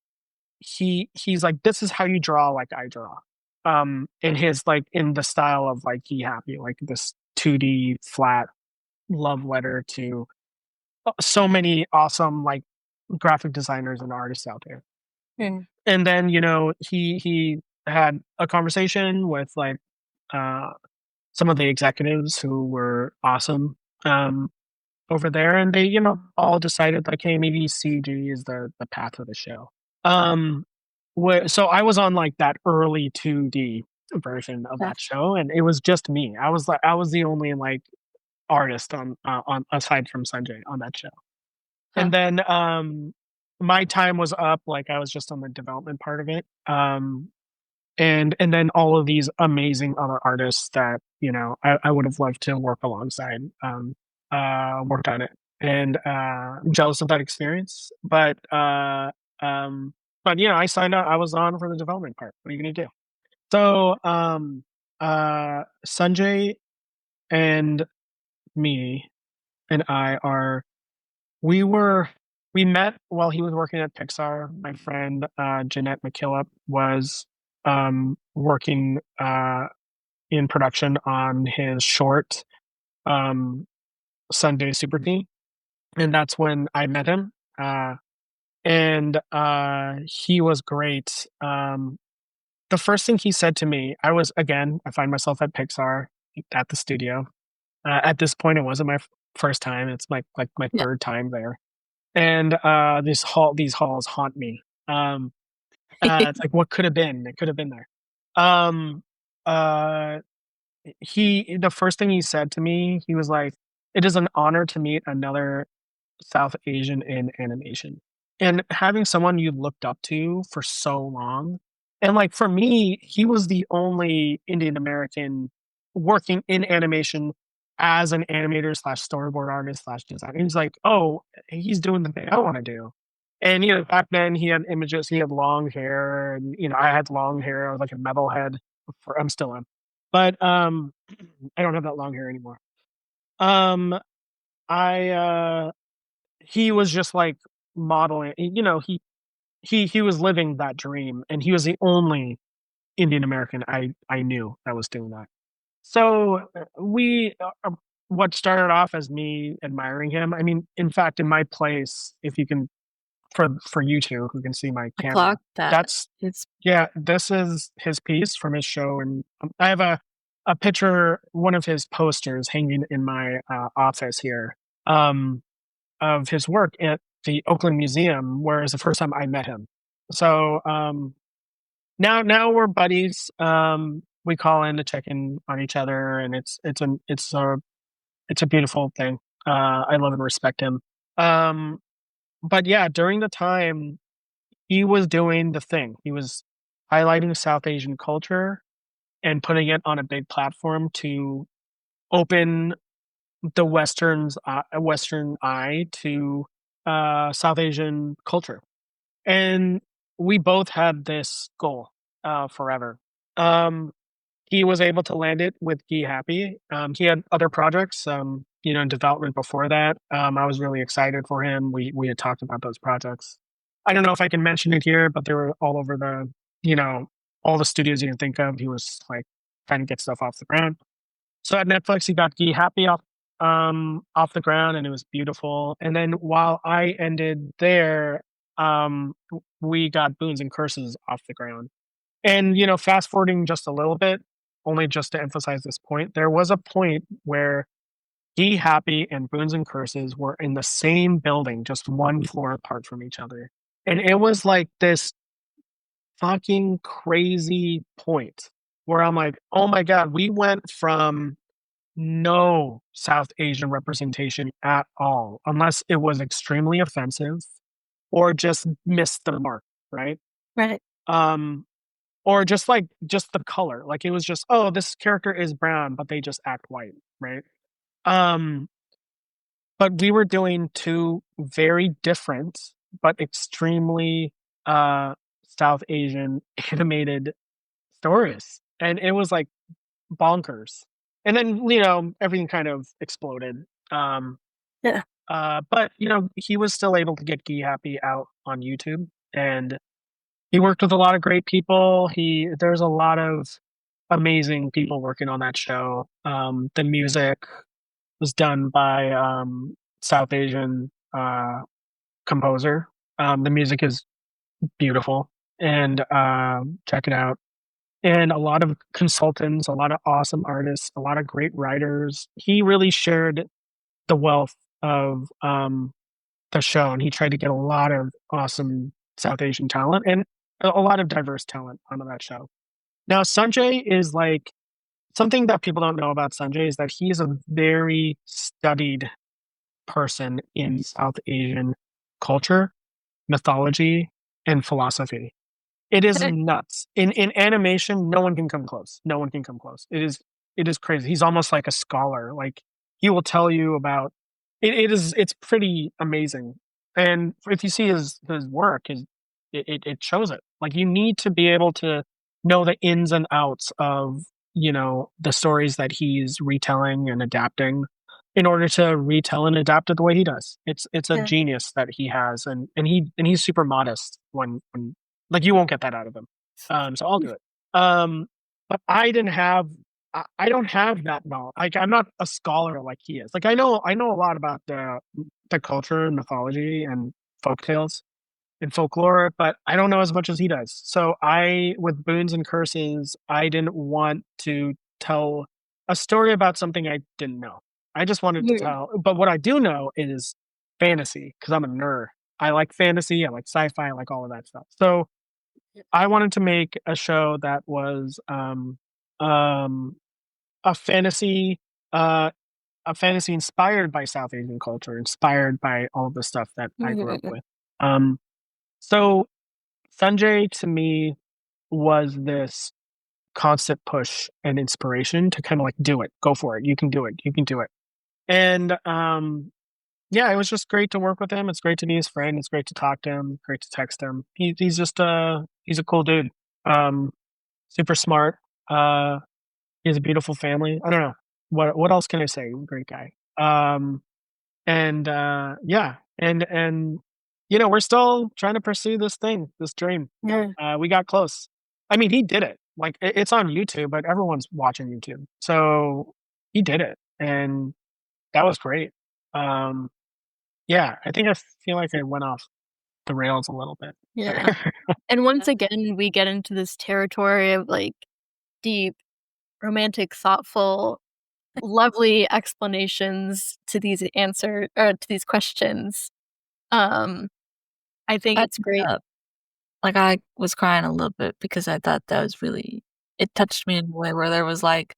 he's like, "This is how you draw like I draw." In his like in the style of like Ghee Happy, like this 2D flat love letter to so many awesome like graphic designers and artists out there. Mm. And then, he had a conversation with like uh some of the executives who were awesome. Um over there, and they, all decided like, hey, maybe CG is the path of the show. Um, so I was on like that early 2D version of Yeah. that show, and it was just me. I was the only like artist on aside from Sanjay on that show. Huh. And then my time was up. Like I was just on the development part of it. And then all of these amazing other artists that I would have loved to work alongside worked on it, and I'm jealous of that experience. But I signed up. I was on for the development part. What are you gonna do? So Sanjay and me and I are we were we met while he was working at Pixar. My friend Jeanette McKillop was working in production on his short um, Sunday Super Team, and that's when I met him. And he was great. The first thing he said to me, I find myself at Pixar at the studio. At this point, it wasn't my first time. It's like my Yeah. third time there, and these halls haunt me. It's like what could have been. It could have been there. Um, uh, the first thing he said to me, he was like, "It is an honor to meet another South Asian in animation." And having someone you looked up to for so long, and like for me, he was the only Indian American working in animation as an animator slash storyboard artist slash designer. He's like, "Oh, he's doing the thing I want to do." And back then he had images. He had long hair, and I had long hair. I was like a metalhead. I'm still am, but I don't have that long hair anymore. Um, I he was just like modeling. He was living that dream, and he was the only Indian American I knew that was doing that. So what started off as me admiring him. I mean, in fact, in my place, if you can, for you two who can see my I camera, clocked that. that's It's yeah, this is his piece from his show, and I have a picture, one of his posters hanging in my office here, of his work at the Oakland Museum, where it's the first time I met him. So now we're buddies. We call in to check in on each other, and it's a beautiful thing. I love and respect him. Um, but yeah, during the time he was doing the thing, he was highlighting South Asian culture and putting it on a big platform to open the Western eye to South Asian culture. And we both had this goal forever. Um, he was able to land it with Ghee Happy. He had other projects, in development before that. I was really excited for him. We had talked about those projects. I don't know if I can mention it here, but they were all over all the studios you can think of. He was like trying to get stuff off the ground. So at Netflix, he got Ghee Happy off the ground, and it was beautiful. And then while I ended there, we got Boons and Curses off the ground. And fast forwarding just a little bit, only just to emphasize this point, there was a point where Ghee Happy and Boons and Curses were in the same building, just one floor apart from each other. And it was like this fucking crazy point where I'm like, oh my God, we went from no South Asian representation at all, unless it was extremely offensive or just missed the mark, right? Right. Or just the color. Like it was just, oh, this character is brown, but they just act white, right? Um, but we were doing two very different but extremely South Asian animated stories. And it was like bonkers. And then, everything kind of exploded. Yeah. But he was still able to get Ghee Happy out on YouTube, and he worked with a lot of great people. There's a lot of amazing people working on that show. The music was done by South Asian composer. The music is beautiful, and check it out. And a lot of consultants, a lot of awesome artists, a lot of great writers. He really shared the wealth of the show, and he tried to get a lot of awesome South Asian talent and a lot of diverse talent onto that show. Now, Sanjay is like something that people don't know about Sanjay is that he's a very studied person in South Asian culture, mythology, and philosophy. It is nuts. In animation, no one can come close. No one can come close. It is crazy. He's almost like a scholar. Like he will tell you about it's pretty amazing. And if you see his work, it shows it. Like you need to be able to know the ins and outs of, the stories that he's retelling and adapting in order to retell and adapt it the way he does. It's a Yeah. genius that he has, and he's super modest when like you won't get that out of him. So I'll do it. But I don't have that knowledge. Like I'm not a scholar like he is. Like I know a lot about the culture and mythology and folktales and folklore, but I don't know as much as he does. So with Boons and Curses, I didn't want to tell a story about something I didn't know. I just wanted to Yeah. tell, but what I do know is fantasy because I'm a nerd. I like fantasy, I like sci-fi, I like all of that stuff. So I wanted to make a show that was um, a fantasy, uh, a fantasy inspired by South Asian culture, inspired by all the stuff that I grew up with. So Sanjay to me was this constant push and inspiration to kind of like do it, go for it, you can do it, you can do it. And yeah, it was just great to work with him. It's great to be his friend. It's great to talk to him. Great to text him. He's just he's a cool dude. Super smart. He has a beautiful family. I don't know what else can I say. Great guy. And yeah, and we're still trying to pursue this thing, this dream. Yeah. We got close. I mean, he did it. Like it's on YouTube, but everyone's watching YouTube, so he did it, and that was great. Um, yeah, I think I feel like I went off the rails a little bit. Yeah. And once again, we get into this territory of like deep, romantic, thoughtful, lovely explanations to these to these questions. I think it's great. Like I was crying a little bit because I thought that was really it touched me in a way where there was like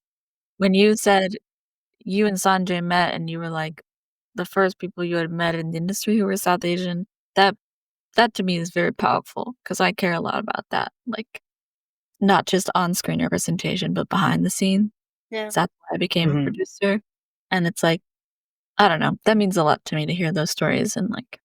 when you said you and Sanjay met and you were like the first people you had met in the industry who were South Asian, that to me is very powerful because I care a lot about that. Like not just on-screen representation, but behind the scene. Yeah. That's why I became a producer. And it's like, I don't know, that means a lot to me to hear those stories and like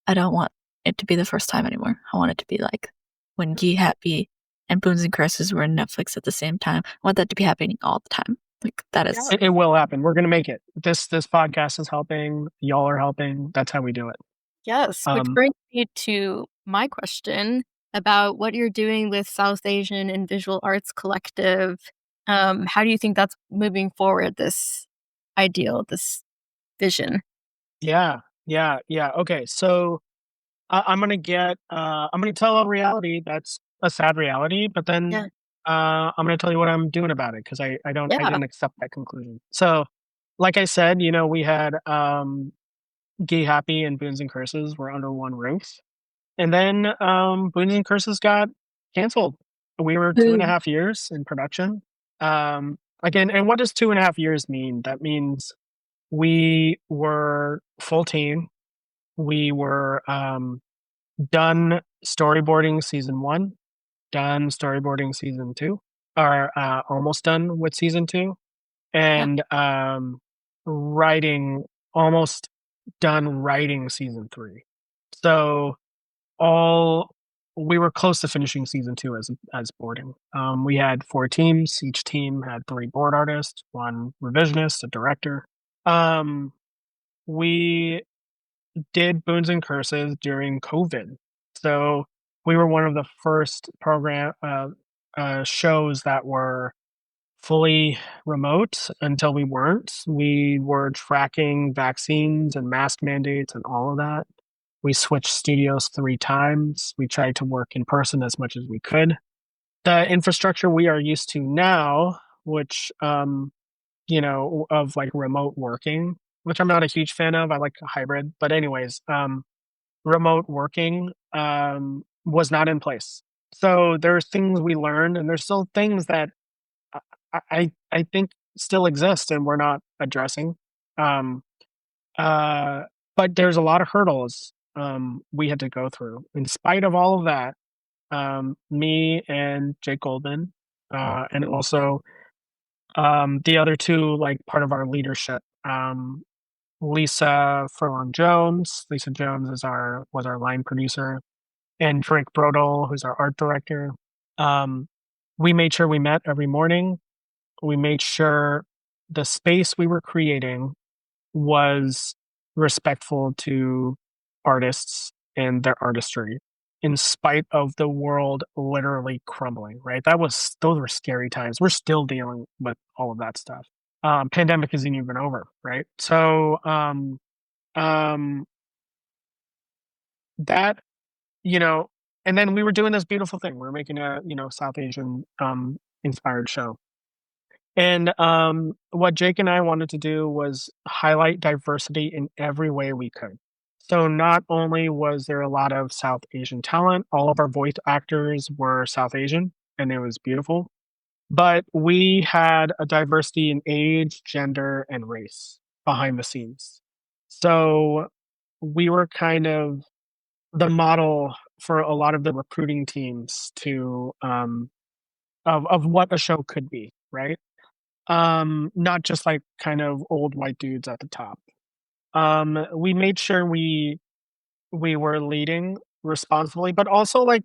I don't want it to be the first time anymore. I want it to be like when Ghee Happy and Boons and Curses were on Netflix at the same time. I want that to be happening all the time. Like that is It will happen. We're gonna make it. This podcast is helping. Y'all are helping. That's how we do it. Yes, which brings me to my question about what you're doing with South Asian and Visual Arts Collective. How do you think that's moving forward, this ideal, this vision? Yeah. Okay, so I'm gonna I'm gonna tell a reality that's a sad reality, but then Yeah. I'm gonna tell you what I'm doing about it because I Yeah. didn't accept that conclusion. So, like I said, we had Ghee Happy and Boons and Curses were under one roof, and then Boons and Curses got canceled. We were two and a Boo. half years in production. Again, and what does 2.5 years mean? That means we were full team. We were done storyboarding season one, done storyboarding season two, or almost done with season two, Yeah. and writing almost done writing season three. So all we were close to finishing season two as boarding. We had 4 teams. Each team had 3 board artists, 1 revisionist, a director. We did Boons and Curses during COVID. So we were one of the first shows that were fully remote until we weren't. We were tracking vaccines and mask mandates and all of that. We switched studios 3 times. We tried to work in person as much as we could. The infrastructure we are used to now, which of like remote working, which I'm not a huge fan of. I like a hybrid, but anyways, remote working was not in place. So there's things we learned, and there's still things that I think still exist, and we're not addressing. Um, uh, but there's a lot of hurdles we had to go through. In spite of all of that, me and Jake Goldman, and also the other two, like part of our leadership, Lisa Furlong Jones. Lisa Jones was our line producer, and Drake Brodel, who's our art director. Um, we made sure we met every morning. We made sure the space we were creating was respectful to artists and their artistry, in spite of the world literally crumbling. Right, those were scary times. We're still dealing with all of that stuff. Pandemic isn't even over, right? So um, that you know, and then we were doing this beautiful thing. We were making a South Asian inspired show. And what Jake and I wanted to do was highlight diversity in every way we could. So not only was there a lot of South Asian talent, all of our voice actors were South Asian, and it was beautiful. But we had a diversity in age, gender, and race behind the scenes. So we were kind of the model for a lot of the recruiting teams to of what a show could be, right? Not just like kind of old white dudes at the top. We made sure we were leading responsibly, but also like,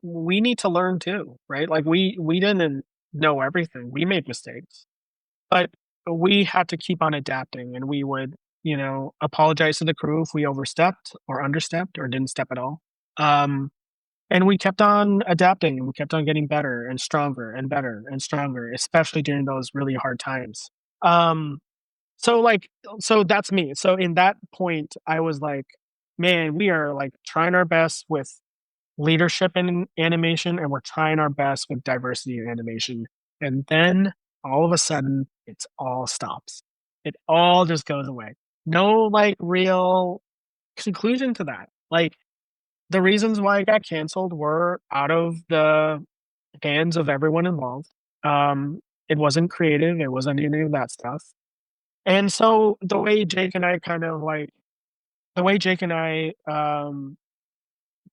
we need to learn too, right? Like we didn't know everything. We made mistakes, but we had to keep on adapting, and we would, apologize to the crew if we overstepped or understepped or didn't step at all. Um, and we kept on adapting, and we kept on getting better and stronger and better and stronger, especially during those really hard times. Um, so like, so that's me. So in that point, I was like, man, we are like trying our best with leadership in animation, and we're trying our best with diversity in animation. And then all of a sudden, it's all stops. It all just goes away. No like real conclusion to that. Like the reasons why it got canceled were out of the hands of everyone involved. It wasn't creative. It wasn't any of that stuff. And so the way Jake and I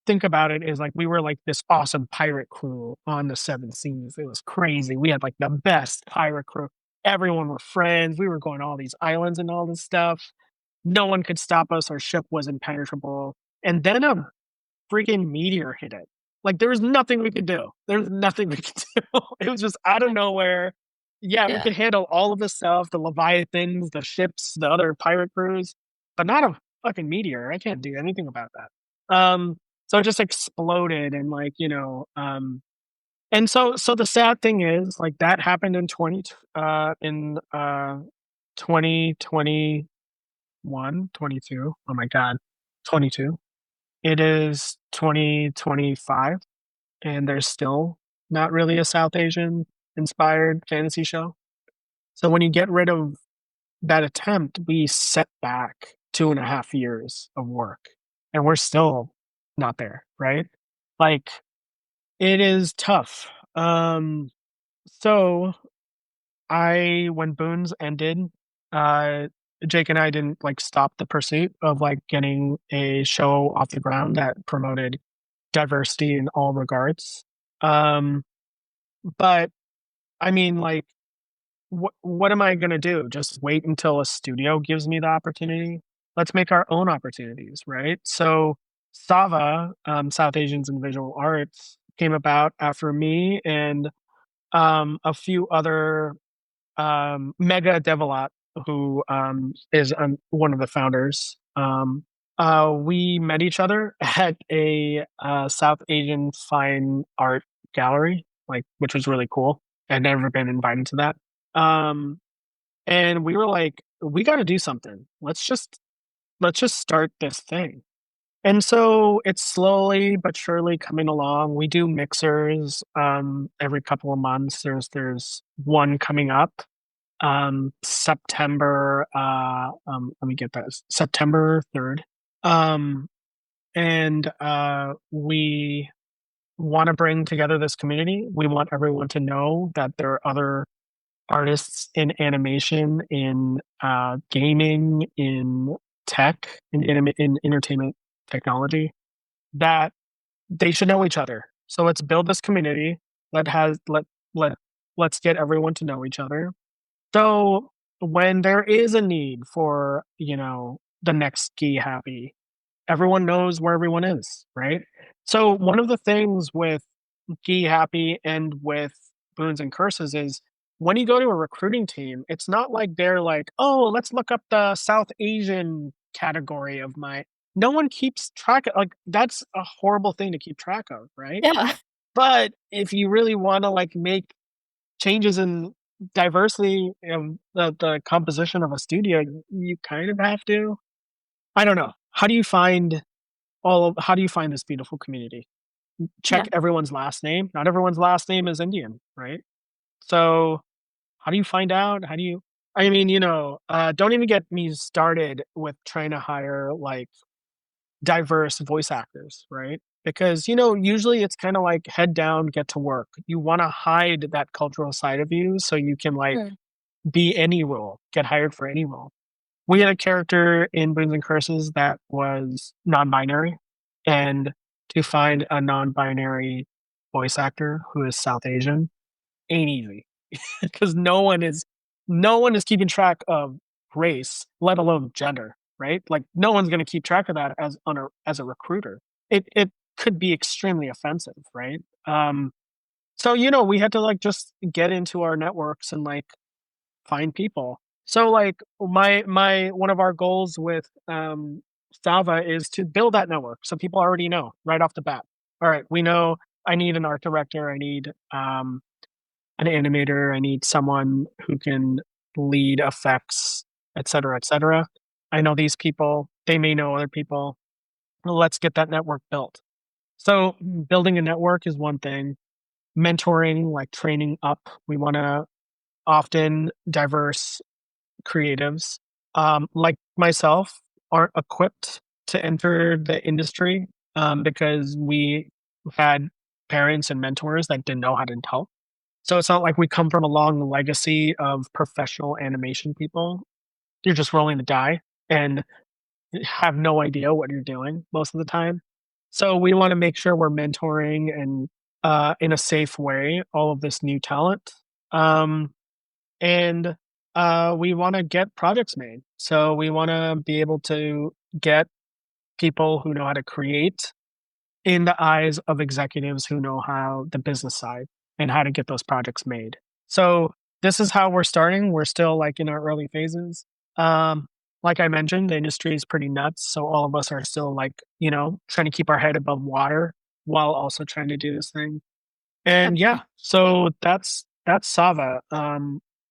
think about it is like we were like this awesome pirate crew on the Seven Seas. It was crazy. We had like the best pirate crew. Everyone were friends. We were going to all these islands and all this stuff. No one could stop us. Our ship was impenetrable. And then freaking meteor hit it. Like, there was nothing we could do. There's nothing we could do. It was just out of nowhere. Yeah, we Yeah. could handle all of the stuff, the Leviathans, the ships, the other pirate crews, but not a fucking meteor. I can't do anything about that. So it just exploded and like, and so the sad thing is like that happened in 2021, 22. Oh my god. 22. It is 2025 and there's still not really a South Asian inspired fantasy show. So when you get rid of that attempt, we set back 2.5 years of work and we're still not there, right? Like it is tough. So when Boons ended, uh, Jake and I didn't like stop the pursuit of like getting a show off the ground that promoted diversity in all regards. Um, but I mean, like, what am I gonna do? Just wait until a studio gives me the opportunity? Let's make our own opportunities, right? So SAVA, South Asians in Visual Arts, came about after me and a few other Mega Devilat, who is one of the founders. We met each other at a South Asian fine art gallery, like which was really cool. I'd never been invited to that. Um, and we were like, we got to do something. Let's just start this thing. And so it's slowly but surely coming along. We do mixers every couple of months. There's one coming up September let me get that September 3rd. Um and we want to bring together this community. We want everyone to know that there are other artists in animation, in gaming, in tech, in entertainment technology that they should know each other. So let's build this community. Let has let let's get everyone to know each other. So when there is a need for, the next Ghee Happy, everyone knows where everyone is, right? So one of the things with Ghee Happy and with Boons and Curses is when you go to a recruiting team, it's not like they're like, oh, let's look up the South Asian category of my. No one keeps track of like that's a horrible thing to keep track of, right? Yeah. But if you really want to like make changes in diversity of the composition of a studio, you kind of have to. I don't know. How do you find this beautiful community? Yeah. Check everyone's last name. Not everyone's last name is Indian, right? So how do you find out? How do you I mean, don't even get me started with trying to hire like diverse voice actors, right? Because, usually it's kind of like head down, get to work. You want to hide that cultural side of you so you can like Mm. be any role, get hired for any role. We had a character in Boons and Curses that was non-binary, and to find a non-binary voice actor who is South Asian ain't easy because no one is keeping track of race, let alone gender, right? Like no one's going to keep track of that as a recruiter. It could be extremely offensive, right? So we had to like just get into our networks and like find people. So like my one of our goals with SAVA is to build that network so people already know right off the bat. All right, we know I need an art director, I need an animator, I need someone who can lead effects, et cetera, et cetera. I know these people, they may know other people. Let's get that network built. So building a network is one thing. Mentoring, like training up. We want to often diverse creatives, like myself, aren't equipped to enter the industry because we had parents and mentors that didn't know how to help. So it's not like we come from a long legacy of professional animation people. You're just rolling the die and have no idea what you're doing most of the time. So we want to make sure we're mentoring and in a safe way all of this new talent. Um, and we want to get projects made. So we want to be able to get people who know how to create in the eyes of executives who know how the business side and how to get those projects made. So this is how we're starting. We're still like in our early phases. Um, like I mentioned, the industry is pretty nuts. So all of us are still like, trying to keep our head above water while also trying to do this thing. Yep. And yeah, so that's SAVA.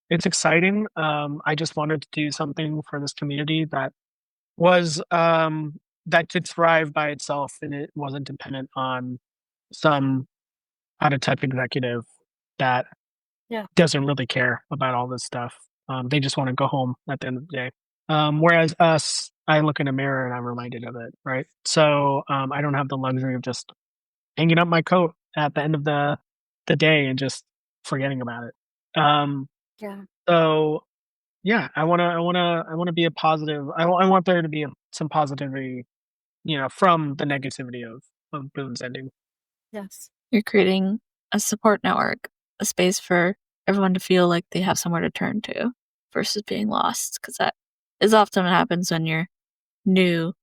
It's exciting. I just wanted to do something for this community that was that could thrive by itself and it wasn't dependent on some out of type executive that Yeah. doesn't really care about all this stuff. They just want to go home at the end of the day. Whereas us, I look in a mirror and I'm reminded of it, right? So I don't have the luxury of just hanging up my coat at the end of the day and just forgetting about it. Yeah. So yeah, I wanna be a positive. I want there to be some positivity, from the negativity of Boone's ending. Yes. You're creating a support network, a space for everyone to feel like they have somewhere to turn to versus being lost. Because that is often what happens when you're new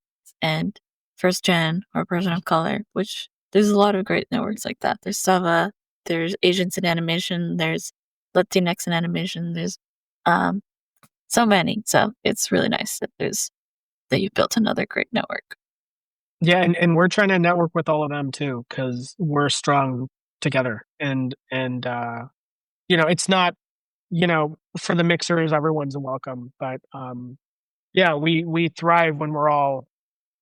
and first gen or a person of color, which there's a lot of great networks like that. There's SAVA, there's Asians in animation, there's Latinx in animation, there's um so many. So it's really nice that you've built another great network. Yeah, and we're trying to network with all of them too, because 'cause we're strong together, and it's not, for the mixers, everyone's welcome, but, yeah, we thrive when we're all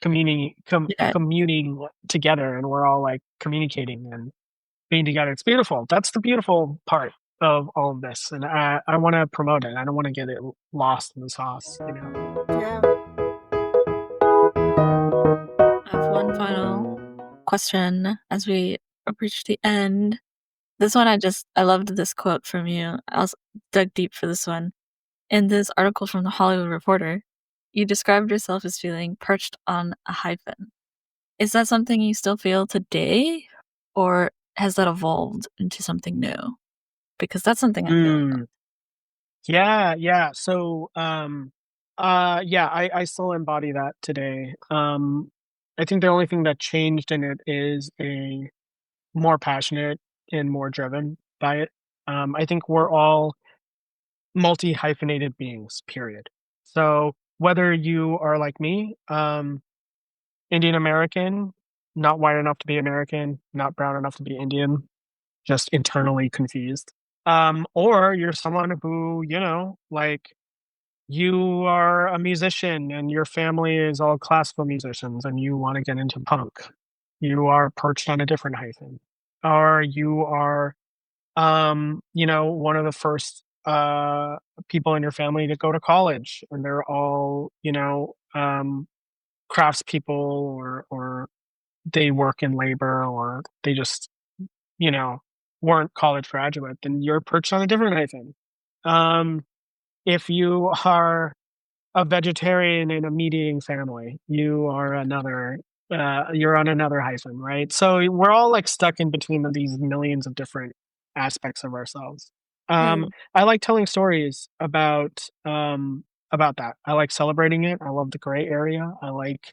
Yeah, communing together, and we're all, like, communicating and being together. It's beautiful. That's the beautiful part of all of this, and I wanna promote it. I don't wanna get it lost in the sauce. Yeah. I have one final question as we approach the end. This one I loved this quote from you. I also dug deep for this one. In this article from The Hollywood Reporter, you described yourself as feeling perched on a hyphen. Is that something you still feel today, or has that evolved into something new? Because that's something I feel a lot. Mm. Yeah, yeah. So, yeah, I still embody that today. I think the only thing that changed in it is a more passionate and more driven by it. I think we're all multi hyphenated beings, period. So whether you are like me, Indian American, not white enough to be American, not brown enough to be Indian, just internally confused. Or you're someone who, like you are a musician and your family is all classical musicians and you want to get into punk. You are perched on a different hyphen. Or you are one of the first people in your family to go to college and they're all, craftspeople or they work in labor or they just, you know, weren't college graduate, then you're perched on a different hyphen. If you are a vegetarian in a meat eating family, you're on another hyphen, right? So we're all like stuck in between of these millions of different aspects of ourselves. Mm. I like telling stories about that. I like celebrating it. I love the gray area. I like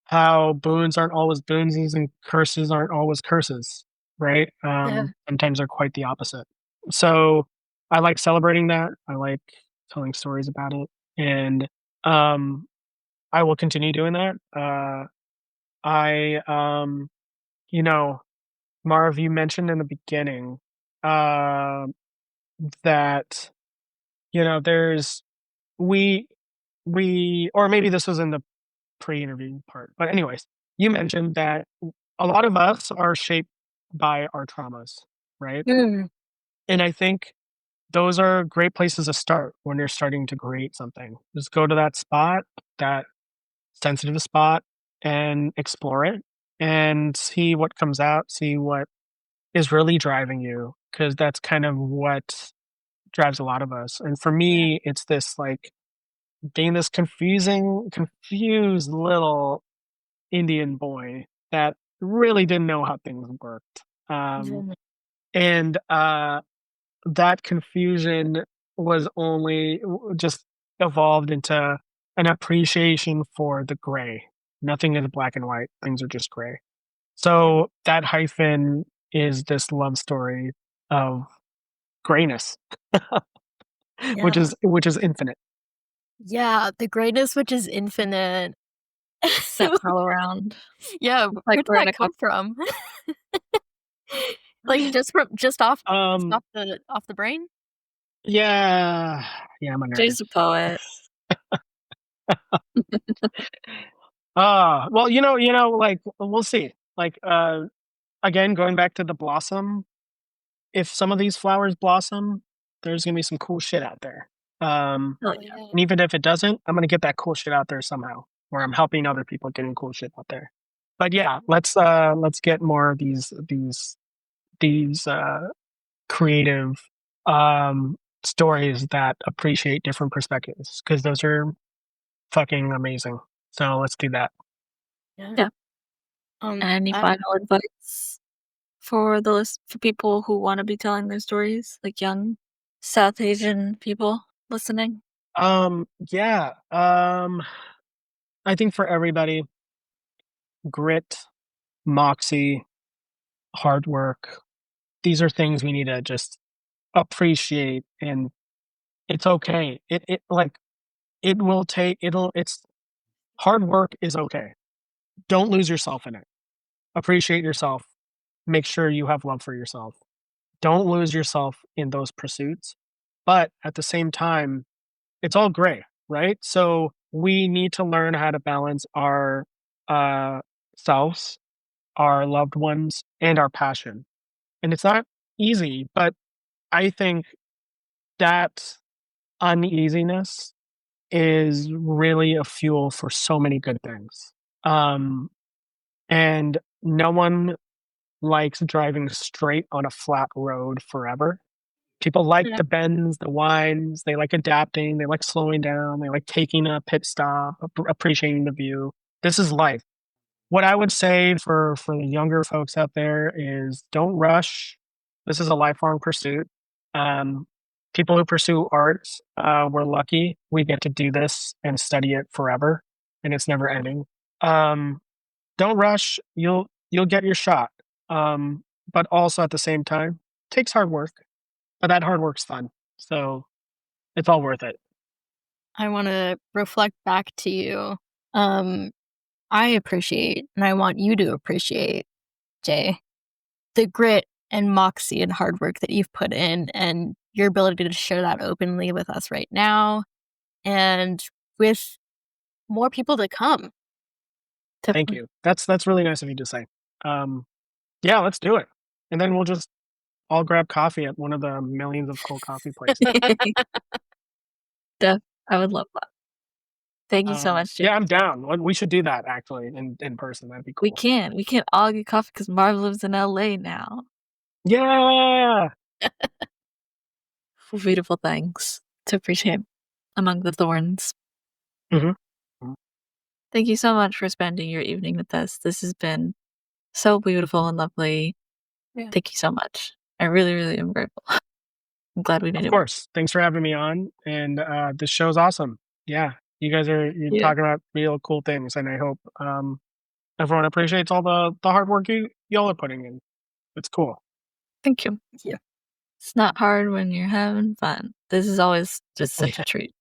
how boons aren't always boonsies and curses aren't always curses, right? Yeah. Sometimes they're quite the opposite. So I like celebrating that. I like telling stories about it, and um, I will continue doing that. I, you know, Marv, you mentioned in the beginning uh, that there's we or maybe this was in the pre-interview part. But anyways, you mentioned that a lot of us are shaped by our traumas, right? Mm. And I think those are great places to start when you're starting to create something. Just go to that spot, that sensitive spot, and explore it and see what comes out, see what is really driving you, because that's kind of what drives a lot of us. And for Yeah. me, it's this like being this confused little Indian boy that really didn't know how things worked. Um, Mhm. and that confusion was just evolved into an appreciation for the gray. Nothing is black and white, things are just gray. So that hyphen is this love story of grayness, Yeah. which is infinite. Yeah, the greatness which is infinite. Steps all around. Yeah, It's like where did we're in that a come couple. from? Like, just Um, off the brain? yeah, yeah, I'm a nerd. Jay's a poet. Well, like we'll see. Like, again, going back to the blossom, if some of these flowers blossom, there's gonna be some cool shit out there. Oh Oh, yeah. yeah. And even if it doesn't, I'm gonna get that cool shit out there somehow, where I'm helping other people getting cool shit out there. But yeah, let's get more of these creative stories that appreciate different perspectives because those are fucking amazing. So let's do that. Yeah. Yeah. Um, Any I final advice for the list for people who want to be telling their stories, like young South Asian people listening? Yeah. I think for everybody, grit, moxie, hard work, these are things we need to just appreciate, and it's okay. It like it will take it'll it's hard work is okay. Don't lose yourself in it. Appreciate yourself. Make sure you have love for yourself. Don't lose yourself in those pursuits. But at the same time, it's all gray, right? So we need to learn how to balance our uh selves, our loved ones, and our passion. And it's not easy, but I think that uneasiness is really a fuel for so many good things. Um, and no one likes driving straight on a flat road forever. People like yeah. the bends, the winds, they like adapting, they like slowing down, they like taking a pit stop, appreciating the view. This is life. What I would say for the younger folks out there is don't rush. This is a lifelong pursuit. Um, People who pursue art, we're lucky. We get to do this and study it forever, and it's never ending. Um, don't rush. You'll get your shot. But also at the same time, takes hard work, but that hard work's fun. So it's all worth it. I wanna reflect back to you. Um, I appreciate, and I want you to appreciate, Jay, the grit and moxie and hard work that you've put in and your ability to share that openly with us right now and with more people to come. Thank Definitely. you. That's really nice of you to say. Um, yeah, let's do it. And then we'll just all grab coffee at one of the millions of cold coffee places. Def I would love that. Thank you so much, Jay. Yeah, I'm down. We should do that actually in person. That'd be We cool. can. We can't all get coffee because Marv lives in LA now. Yeah. Beautiful things to appreciate among the thorns. Mhm. Thank you so much for spending your evening with us. This has been so beautiful and lovely. Yeah. Thank you so much. I really, really am grateful. I'm glad we made Of it work. course. Thanks for having me on. And this show's awesome. Yeah. You're Yeah. talking about real cool things, and I hope everyone appreciates all the hard work y'all are putting in. It's cool. Thank you. Yeah. It's not hard when you're having fun. This is always just such a treat.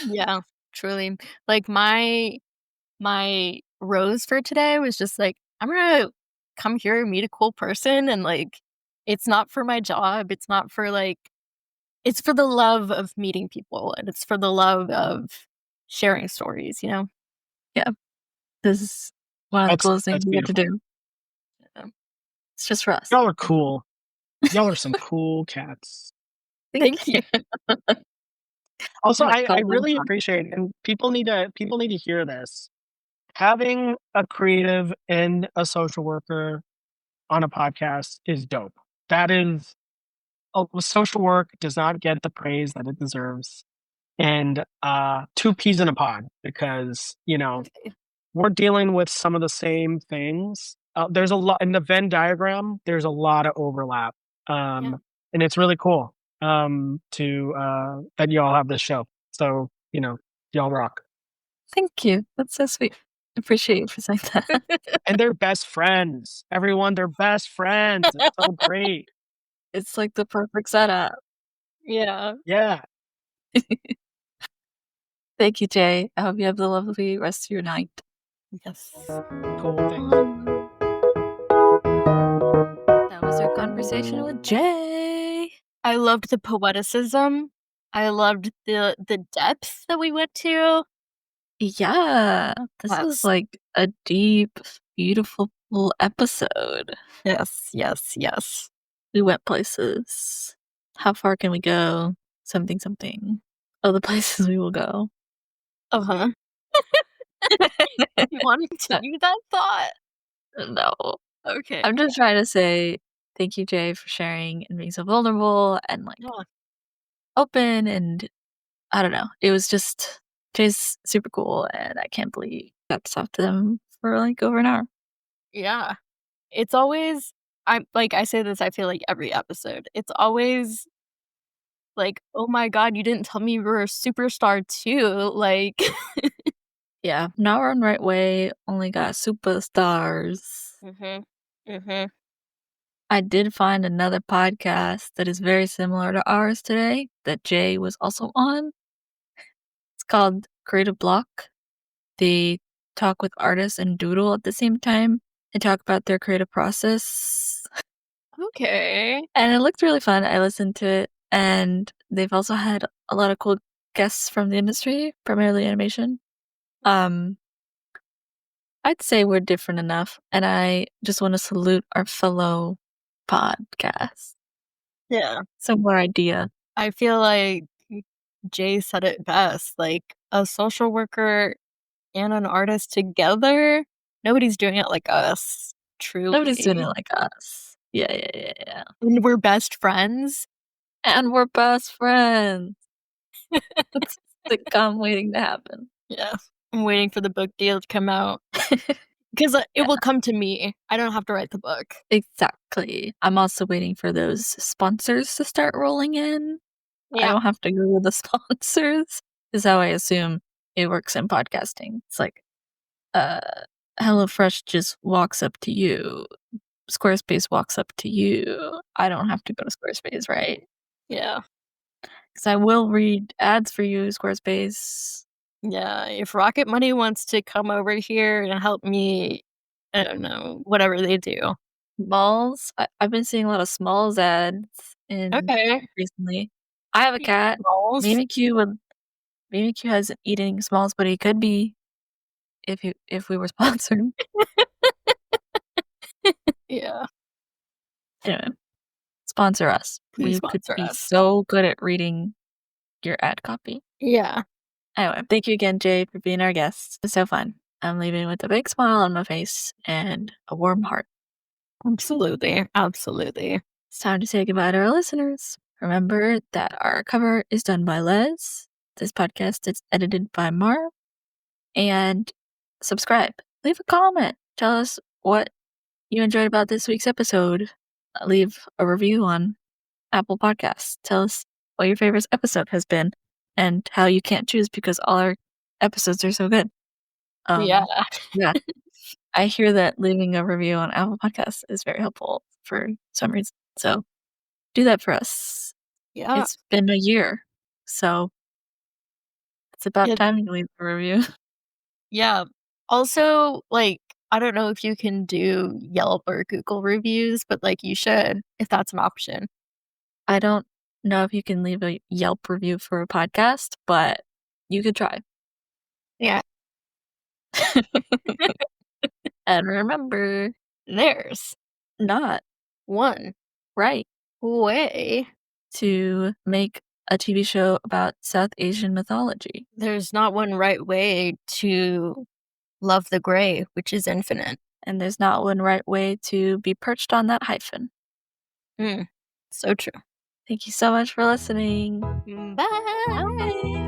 Yeah, truly. Like, my rose for today was just like, I'm gonna come here and meet a cool person, and, like, it's not for my job, it's not for, like, it's for the love of meeting people, and it's for the love of sharing stories, you know? Yeah. This is one of the coolest things That's we get to beautiful. do. Yeah. It's just for us. Y'all are cool. Y'all are some cool cats. Thank you. Also, Like, I call them really fun. appreciate, and people need to hear this. Having a creative and a social worker on a podcast is dope. That is social work does not get the praise that it deserves. And two peas in a pod because, we're dealing with some of the same things. There's a lot in the Venn diagram, there's a lot of overlap. Yeah. And it's really cool to that y'all have this show. So, y'all rock. Thank you. That's so sweet. Appreciate you for saying that. And they're best friends. Everyone, they're best friends. It's so great. It's like the perfect setup. Yeah. Yeah. Thank you, Jay. I hope you have a lovely rest of your night. Yes. Cool. Thanks. That was our conversation with Jay. I loved the poeticism. I loved the depth that we went to. Yeah, this Yes. is like a deep, beautiful episode. Yes, yes, yes. We went places. How far can we go? Something, something. Oh, the places we will go. Uh-huh. You want to continue that thought? No. Okay. I'm just trying to say thank you, Jay, for sharing and being so vulnerable and like Yeah. open, and I don't know. It was just Jay's super cool, and I can't believe I got to talk to them for like over an hour. Yeah. It's always I say this, I feel like every episode. It's always like, "Oh my god, you didn't tell me you were a superstar too." Like Yeah, now we're on Right Way. Only got superstars. Mhm. Mhm. I did find another podcast that is very similar to ours today that Jay was also on. It's called Creative Block. They talk with artists and doodle at the same time and talk about their creative process. Okay. And it looked really fun. I listened to it, and they've also had a lot of cool guests from the industry, primarily animation. I'd say we're different enough, and I just want to salute our fellow podcasts. Yeah. Similar idea. I feel like Jay said it best, like, a social worker and an artist together, nobody's doing it like us, Nobody's doing it truly. like us. Yeah. And we're best friends. And we're best friends. It's a sitcom waiting to happen. Yeah. I'm waiting for the book deal to come out. 'Cause, it Yeah, will come to me. I don't have to write the book. exactly. I'm also waiting for those sponsors to start rolling in. I Yeah. don't have to Google the sponsors, is how I assume it works in podcasting. It's like, uh, HelloFresh just walks up to you. Squarespace walks up to you. I don't have to go to Squarespace, right? Yeah. Because I will read ads for you, Squarespace. Yeah. If Rocket Money wants to come over here and help me, I don't know, whatever they do. Smalls. I've been seeing a lot of Smalls ads in Okay. recently. I have a cat. Balls. BBQ hasn't eating Smalls, but he could be if we were sponsored. Yeah. Anyway, sponsor us. Please We could sponsor be us. so good at reading your ad copy. Yeah. Anyway, thank you again, Jay, for being our guest. It was so fun. I'm leaving with a big smile on my face and a warm heart. Absolutely. Absolutely. It's time to say goodbye to our listeners. Remember that our cover is done by Les. This podcast is edited by Marv. And subscribe. Leave a comment. Tell us what you enjoyed about this week's episode. Leave a review on Apple Podcasts. Tell us what your favorite episode has been and how you can't choose because all our episodes are so good. Yeah. Yeah. I hear that leaving a review on Apple Podcasts is very helpful for some reason. So do that for us. Yeah. It's been a year. So it's about Yeah. time you leave a review. Yeah. Also, like, I don't know if you can do Yelp or Google reviews, but like you should if that's an option. I don't know if you can leave a Yelp review for a podcast, but you could try. Yeah. And remember, There's not one right way. to make a TV show about South Asian mythology. There's not one right way to love the gray, which is infinite. And there's not one right way to be perched on that hyphen. So true. Thank you so much for listening. Bye. Bye.